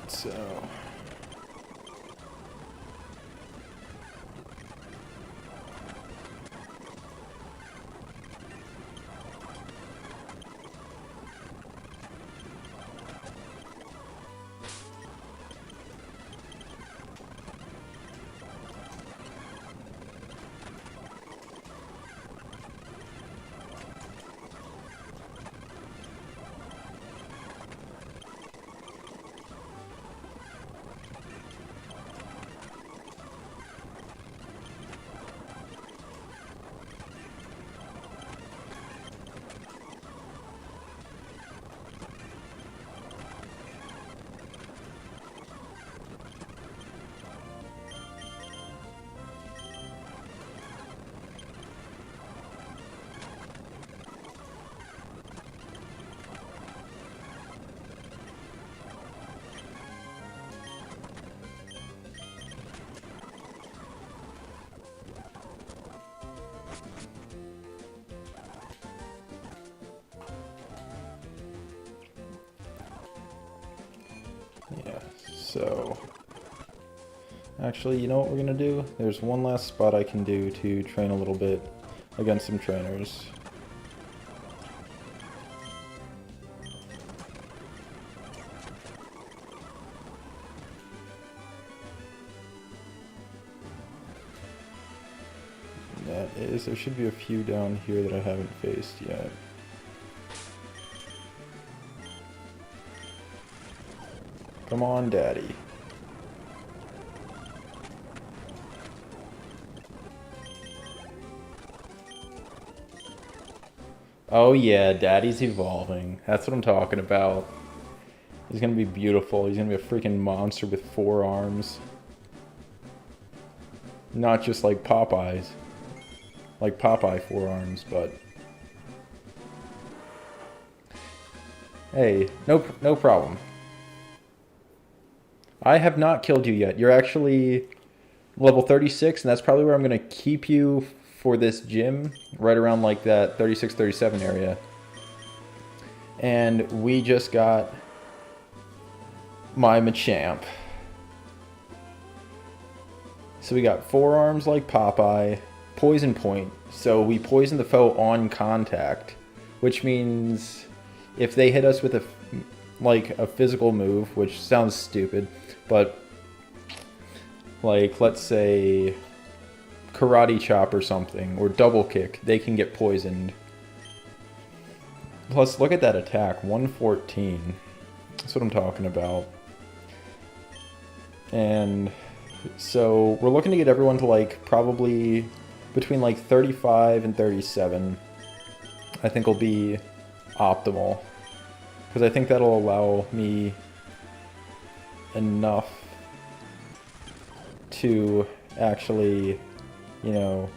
So... Yeah, so... Actually, you know what we're gonna do? There's one last spot I can do to train a little bit against some trainers. That is, there should be a few down here that I haven't faced yet. Come on, Daddy. Oh yeah, Daddy's evolving. That's what I'm talking about. He's gonna be beautiful. He's gonna be a freaking monster with 4 arms. Not just like Popeye's. Like Popeye 4 arms, but... Hey, no problem. I have not killed you yet. You're actually level 36, and that's probably where I'm gonna keep you for this gym, right around like that 36, 37 area. And we just got my Machamp. So we got 4 arms like Popeye, poison point. So we poison the foe on contact, which means if they hit us with a physical move, which sounds stupid, but like let's say karate chop or something, or double kick, they can get poisoned. Plus, look at that attack, 114. That's what I'm talking about. And so we're looking to get everyone to like probably between like 35 and 37. I think will be optimal, because I think that'll allow me enough to actually, you know,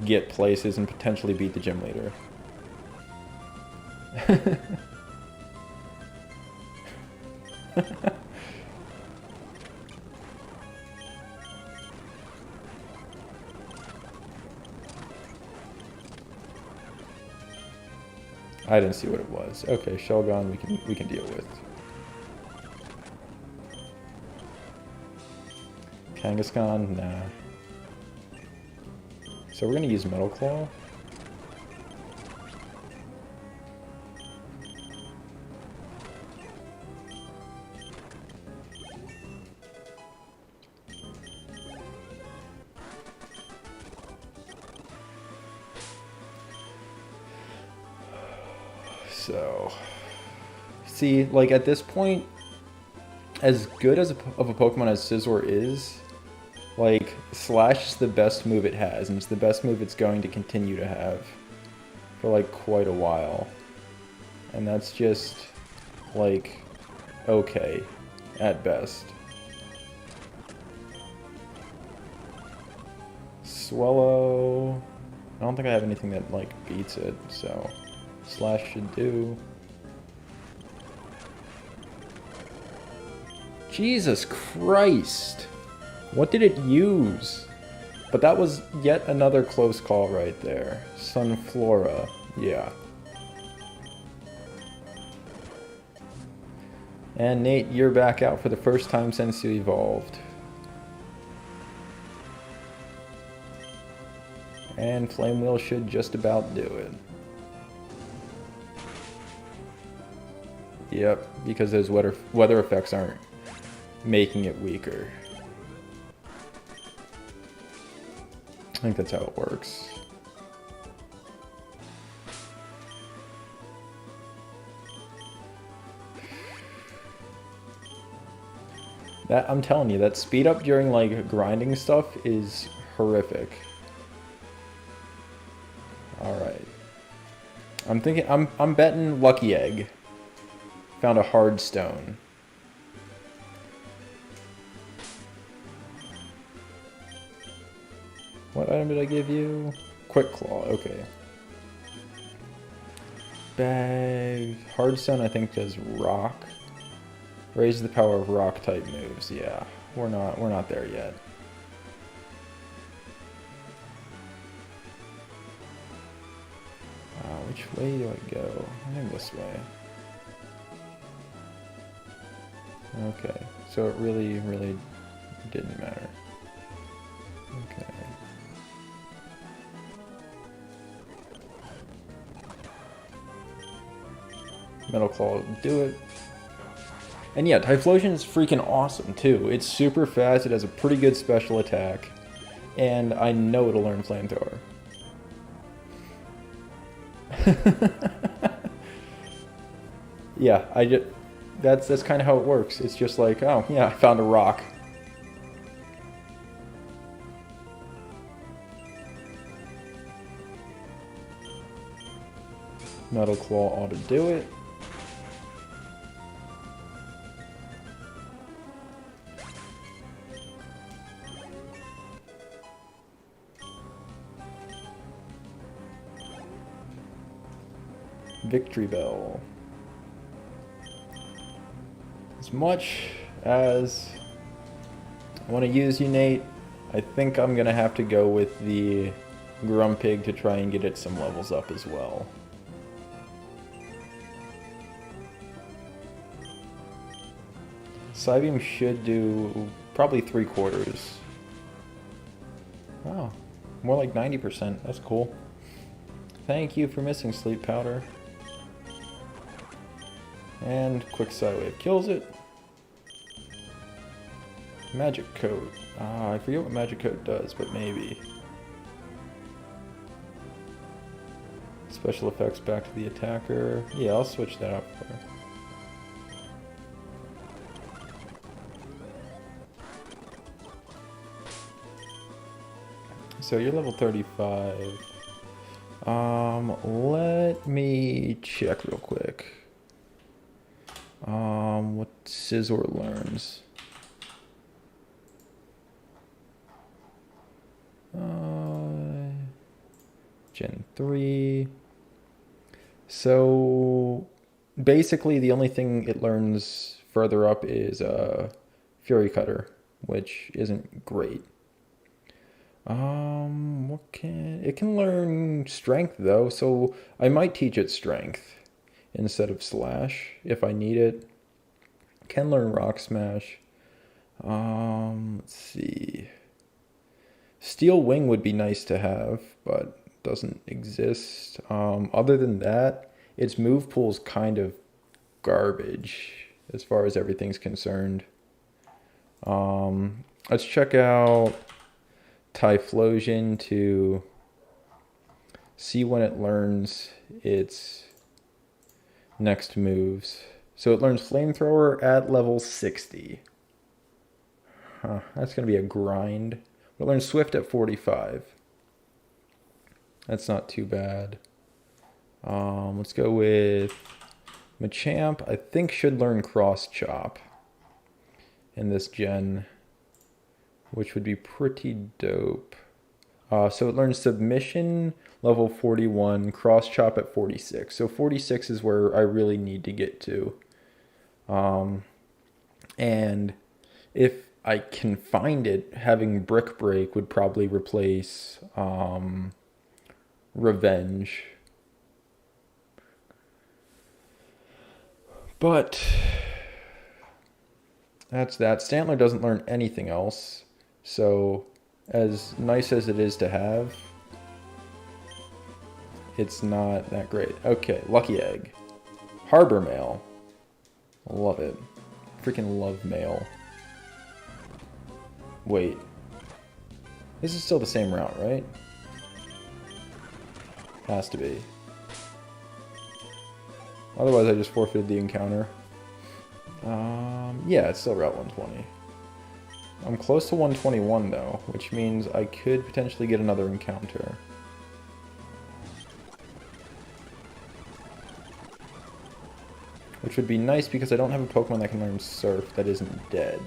get places and potentially beat the gym leader. I didn't see what it was. Okay, Shelgon we can deal with. Kangaskhan, nah. So we're gonna use Metal Claw. So, see, like at this point, as good as of a Pokemon as Scizor is, like, Slash is the best move it has, and it's the best move it's going to continue to have for, like, quite a while. And that's just, like, okay, at best. Swallow... I don't think I have anything that, like, beats it, so... Slash should do. Jesus Christ! What did it use? But that was yet another close call right there. Sunflora, yeah. And Nate, you're back out for the first time since you evolved. And Flame Wheel should just about do it. Yep, because those weather effects aren't making it weaker. I think that's how it works. That, I'm telling you, that speed up during like grinding stuff is horrific. Alright. I'm betting Lucky Egg. Found a hard stone. What item did I give you? Quick Claw, okay. Bag. Hard stone I think does rock. Raise the power of rock type moves. Yeah, we're not there yet. Which way do I go? I think this way. Okay, so it really didn't matter. Okay. Metal Claw will do it. And yeah, Typhlosion is freaking awesome too. It's super fast, it has a pretty good special attack, and I know it'll learn Flamethrower. Yeah, that's kind of how it works. It's just like, oh yeah, I found a rock. Metal Claw ought to do it. Victory Bell. As much as I want to use you, Nate, I think I'm going to have to go with the Grumpig to try and get it some levels up as well. Psybeam should do probably 3/4. Oh, more like 90%. That's cool. Thank you for missing, Sleep Powder. And quick Psy Wave kills it. Magic Coat. I forget what Magic Coat does, but maybe. Special effects back to the attacker. Yeah, I'll switch that up for her. So you're level 35. Let me check real quick. What Scizor learns. Gen 3. So basically the only thing it learns further up is Fury Cutter, which isn't great. It can learn Strength though, so I might teach it Strength instead of Slash if I need it. Can learn Rock Smash. Let's see. Steel Wing would be nice to have, but doesn't exist. Other than that, its move pool is kind of garbage as far as everything's concerned. Let's check out Typhlosion to see when it learns its next moves. So it learns Flamethrower at level 60. That's going to be a grind. It learns Swift at 45. That's not too bad. Let's go with Machamp. I think should learn Cross Chop in this gen, which would be pretty dope. So it learns Submission, level 41, Cross Chop at 46. So 46 is where I really need to get to. And if I can find it, having Brick Break would probably replace Revenge. But that's that. Stantler doesn't learn anything else. So as nice as it is to have, it's not that great. Okay, Lucky Egg. Harbor Mail. Love it. Freaking love mail. Wait. This is still the same route, right? Has to be. Otherwise I just forfeited the encounter. Yeah, it's still Route 120. I'm close to 121 though, which means I could potentially get another encounter. Which would be nice because I don't have a Pokemon that can learn Surf that isn't dead.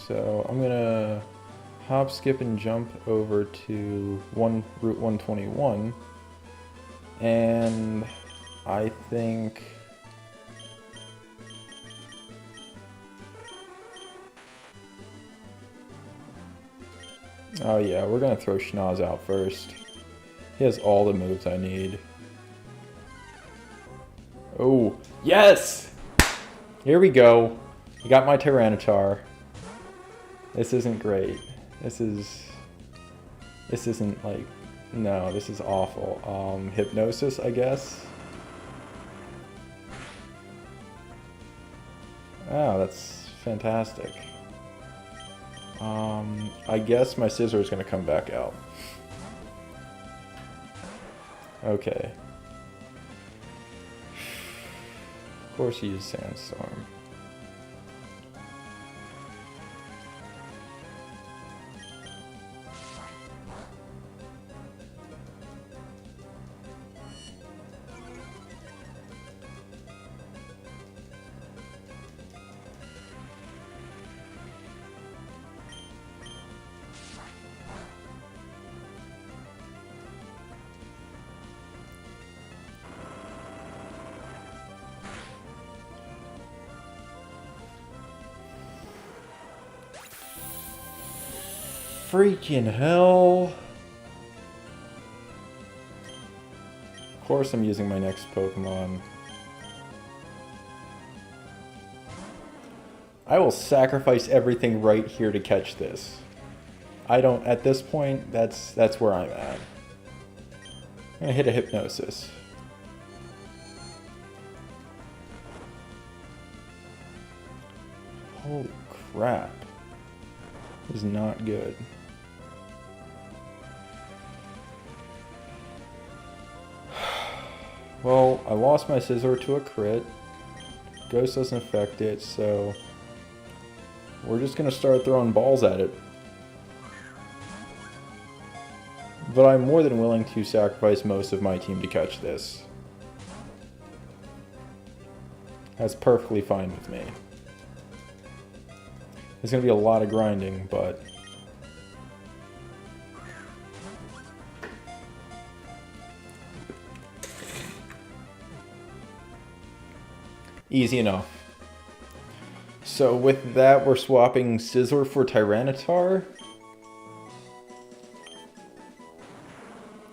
So I'm gonna hop, skip, and jump over to Route 121. And I think oh yeah, we're gonna throw Schnoz out first. He has all the moves I need. Oh, yes! Here we go. I got my Tyranitar. This isn't great. This isn't like, no, this is awful. Hypnosis, I guess. Oh, that's fantastic. I guess my Scizor is going to come back out. Okay. Of course he used Sandstorm. Freaking hell. Of course I'm using my next Pokemon. I will sacrifice everything right here to catch this. I don't, at this point, that's where I'm at. I'm gonna hit a Hypnosis. Holy crap. This is not good. Well, I lost my Scizor to a crit. Ghost doesn't affect it, so we're just gonna start throwing balls at it. But I'm more than willing to sacrifice most of my team to catch this. That's perfectly fine with me. There's gonna be a lot of grinding, but easy enough. So with that, we're swapping Scizor for Tyranitar.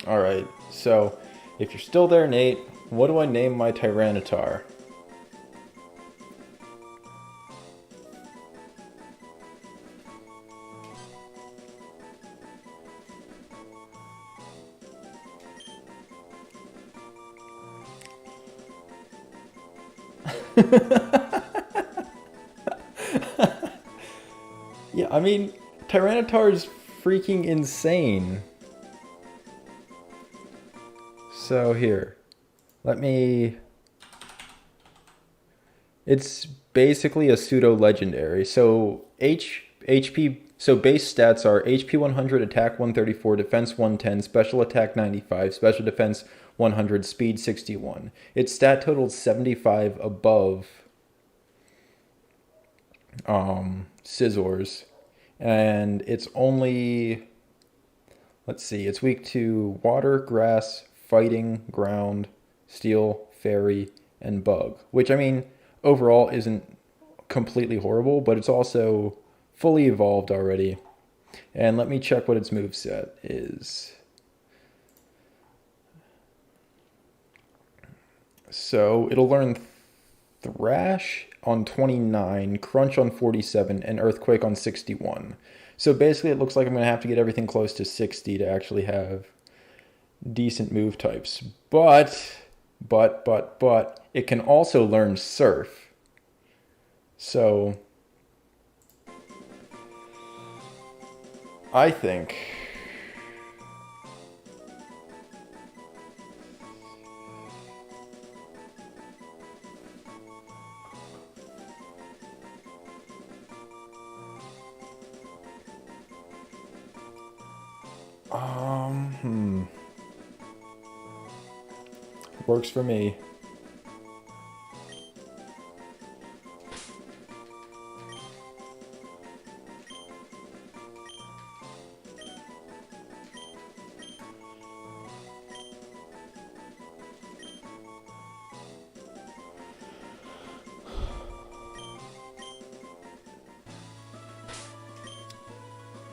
Alright, so if you're still there, Nate, what do I name my Tyranitar? Yeah, I mean, Tyranitar is freaking insane. So here, let me... It's basically a pseudo-legendary. So HP... So base stats are HP 100, Attack 134, Defense 110, Special Attack 95, Special Defense 100, Speed 61. Its stat totaled 75 above Scizor's. And it's only... Let's see, it's weak to Water, Grass, Fighting, Ground, Steel, Fairy, and Bug. Which, I mean, overall isn't completely horrible, but it's also fully evolved already. And let me check what its moveset is. So it'll learn Thrash on 29, Crunch on 47, and Earthquake on 61. So basically it looks like I'm going to have to get everything close to 60 to actually have decent move types. But it can also learn Surf. So I think works for me.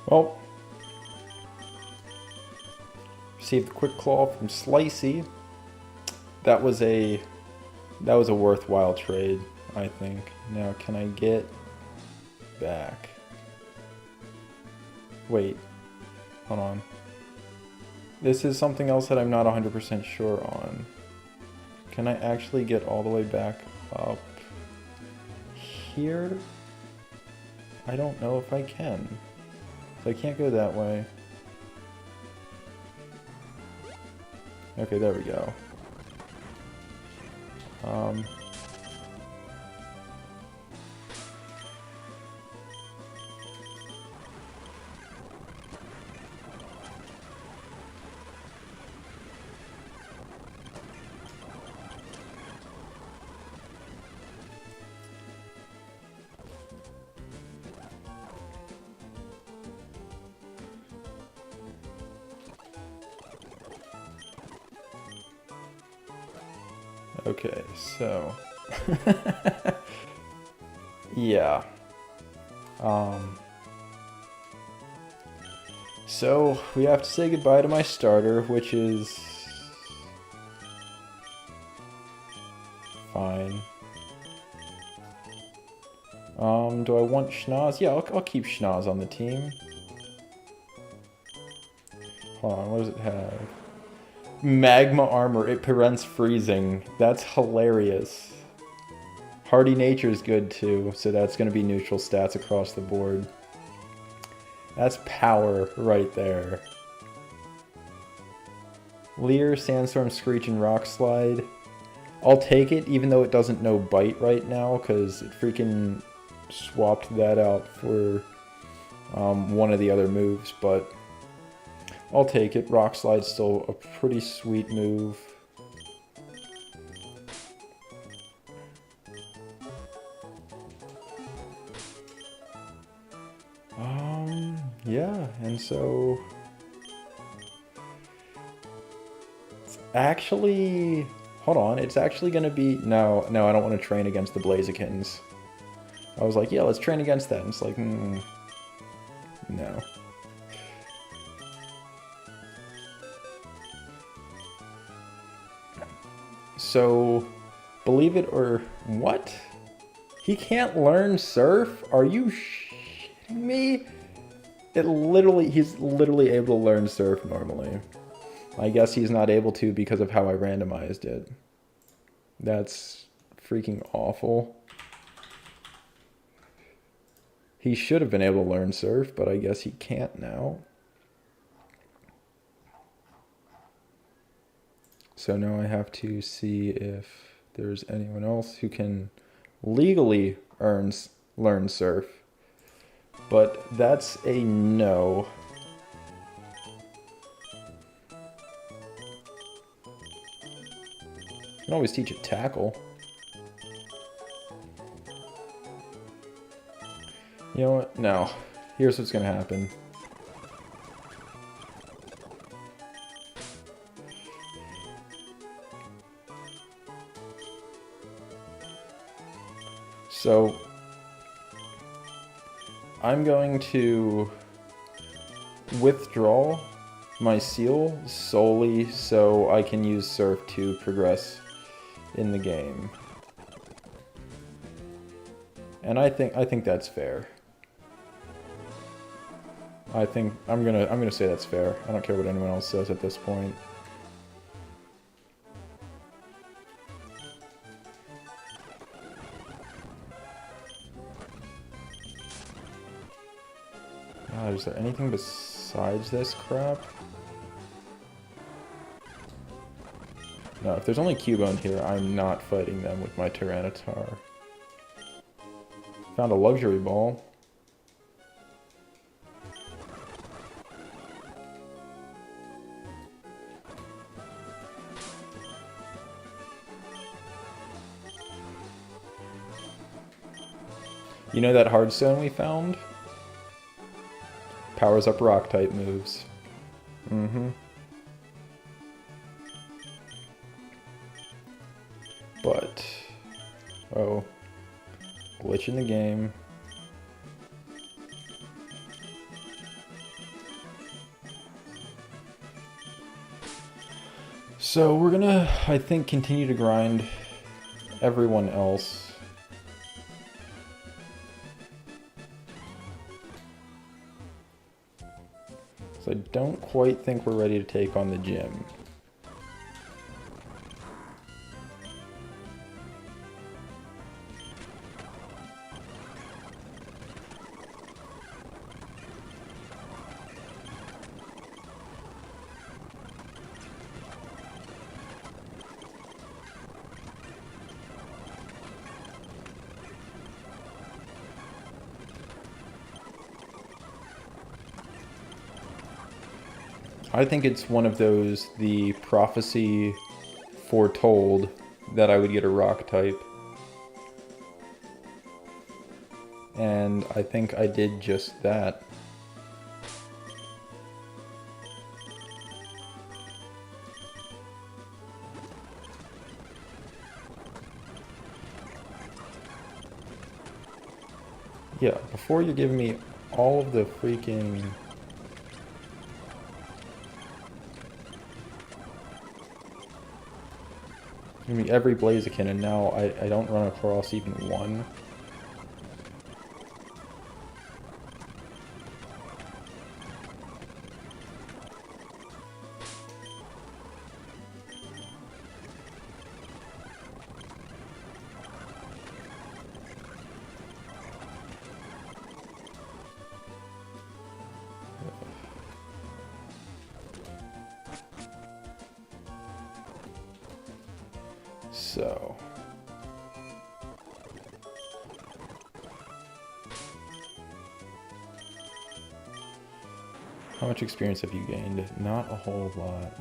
Well, received the Quick Claw from Slicey. That was a That was a worthwhile trade, I think. Now, can I get back? Wait. Hold on. This is something else that I'm not 100% sure on. Can I actually get all the way back up here? I don't know if I can. So I can't go that way. Okay, there we go. Okay, so yeah. So we have to say goodbye to my starter, which is fine. Do I want Schnoz? Yeah, I'll keep Schnoz on the team. Hold on, what does it have? Magma armor, it prevents freezing. That's hilarious. Hardy nature is good too, so that's going to be neutral stats across the board. That's power right there. Leer, Sandstorm, Screech, and Rock Slide. I'll take it, even though it doesn't know Bite right now, because it freaking swapped that out for one of the other moves, but I'll take it. Rock Slide's still a pretty sweet move. Yeah, and so it's actually, hold on, it's actually gonna be, no, I don't want to train against the Blazikins. I was like, yeah, let's train against that, and it's like, no. So, believe it or what? He can't learn Surf? Are you shitting me? He's literally able to learn Surf normally. I guess he's not able to because of how I randomized it. That's freaking awful. He should have been able to learn Surf, but I guess he can't now. So now I have to see if there's anyone else who can legally learn Surf. But that's a no. You can always teach it Tackle. You know what? No. Here's what's gonna happen. So I'm going to withdraw my seal solely so I can use Surf to progress in the game. And I think that's fair. I'm gonna say that's fair. I don't care what anyone else says at this point. God, is there anything besides this crap? No, if there's only Cubone here, I'm not fighting them with my Tyranitar. Found a luxury ball. You know that hard stone we found? Powers up rock type moves. But, oh, glitch in the game. So we're gonna, I think, continue to grind everyone else. So I don't quite think we're ready to take on the gym. I think it's one of those, the prophecy foretold that I would get a rock type. And I think I did just that. Yeah, before you give me all of the freaking... Give me every Blaziken, and now I don't run across even one. So... How much experience have you gained? Not a whole lot.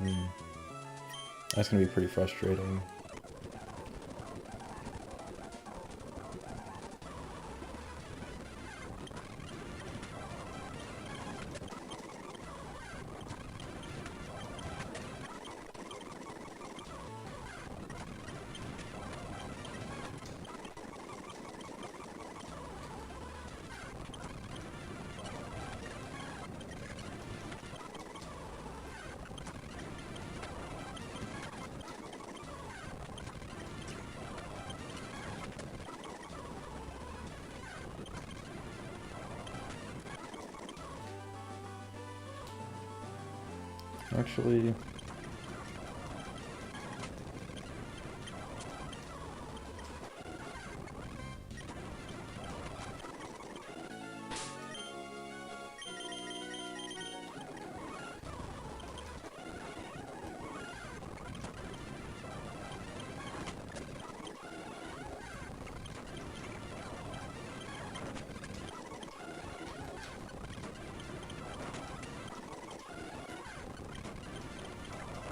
That's gonna be pretty frustrating. Actually...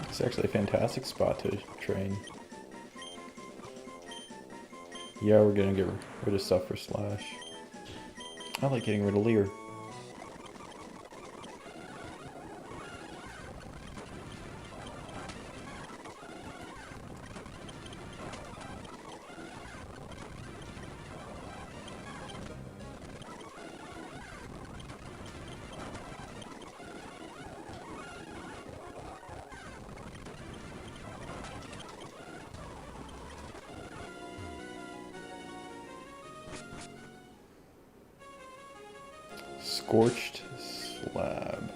It's actually a fantastic spot to train. Yeah, we're gonna get rid of stuff for Slash. I like getting rid of Leer. Scorched Slab.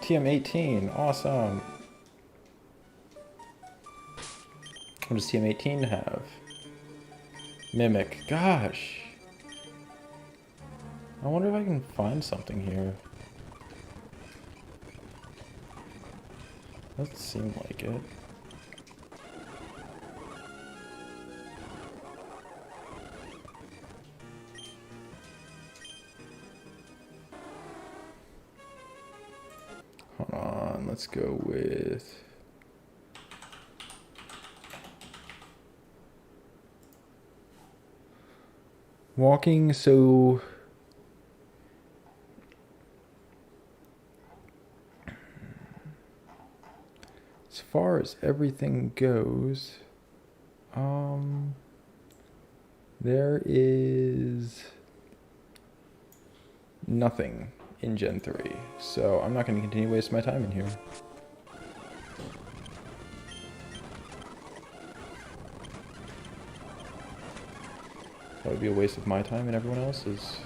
TM18, awesome. What does TM18 have? Mimic, gosh. I wonder if I can find something here. Doesn't seem like it. Hold on, let's go with... Walking, so... As far as everything goes, there is nothing in Gen 3, so I'm not going to continue to waste my time in here. That would be a waste of my time and everyone else's.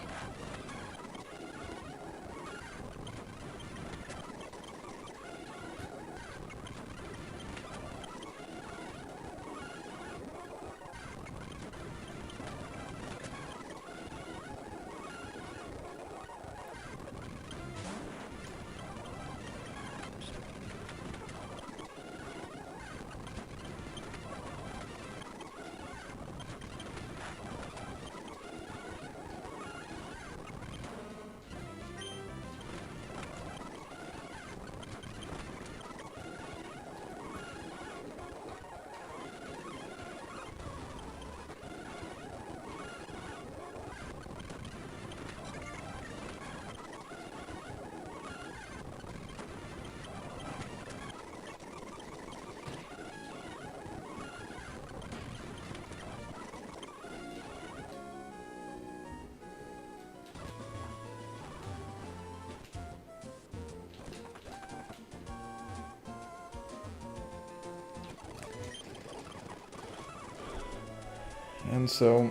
And so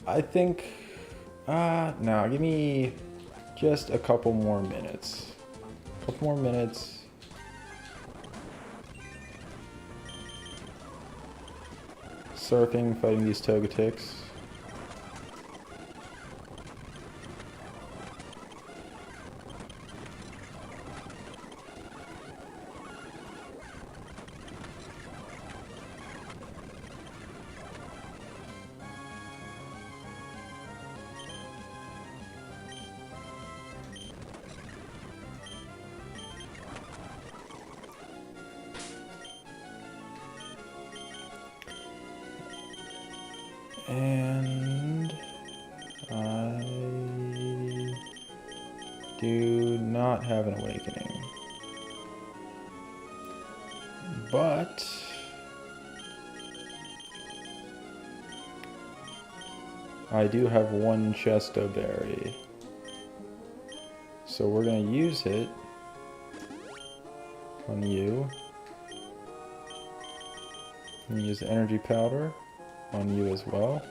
I think, no, give me just a couple more minutes. Surfing, fighting these Togatics. And I do not have an awakening. But I do have one Chesto Berry. So we're going to use it on you. And use the energy powder on you as well.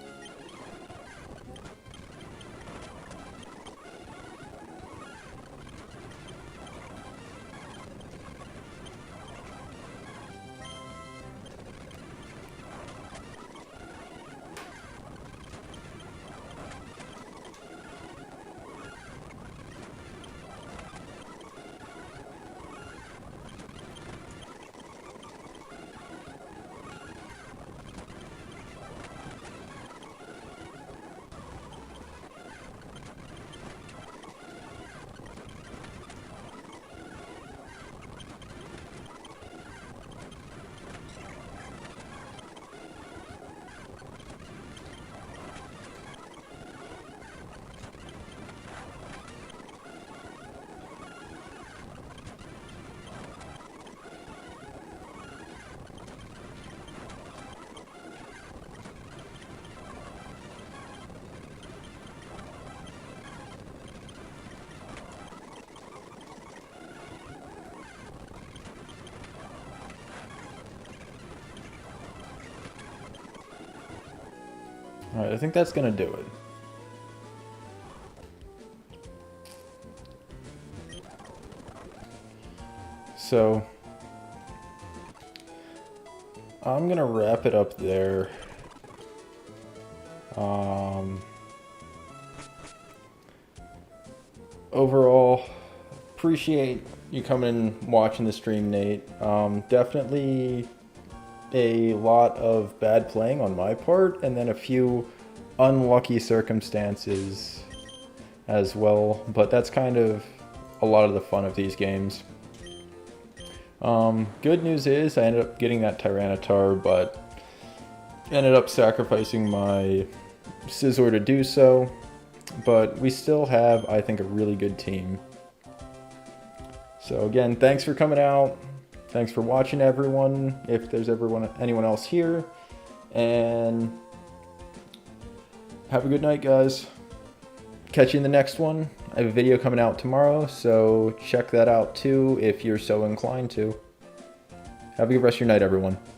Alright, I think that's gonna do it. So, I'm gonna wrap it up there. Overall, appreciate you coming and watching the stream, Nate. Definitely a lot of bad playing on my part, and then a few unlucky circumstances as well, but that's kind of a lot of the fun of these games. Good news is I ended up getting that Tyranitar, but ended up sacrificing my Scizor to do so, but we still have, I think, a really good team. So again, thanks for coming out. Thanks for watching, everyone, if there's anyone else here. And have a good night, guys. Catch you in the next one. I have a video coming out tomorrow, so check that out too if you're so inclined to. Have a good rest of your night, everyone.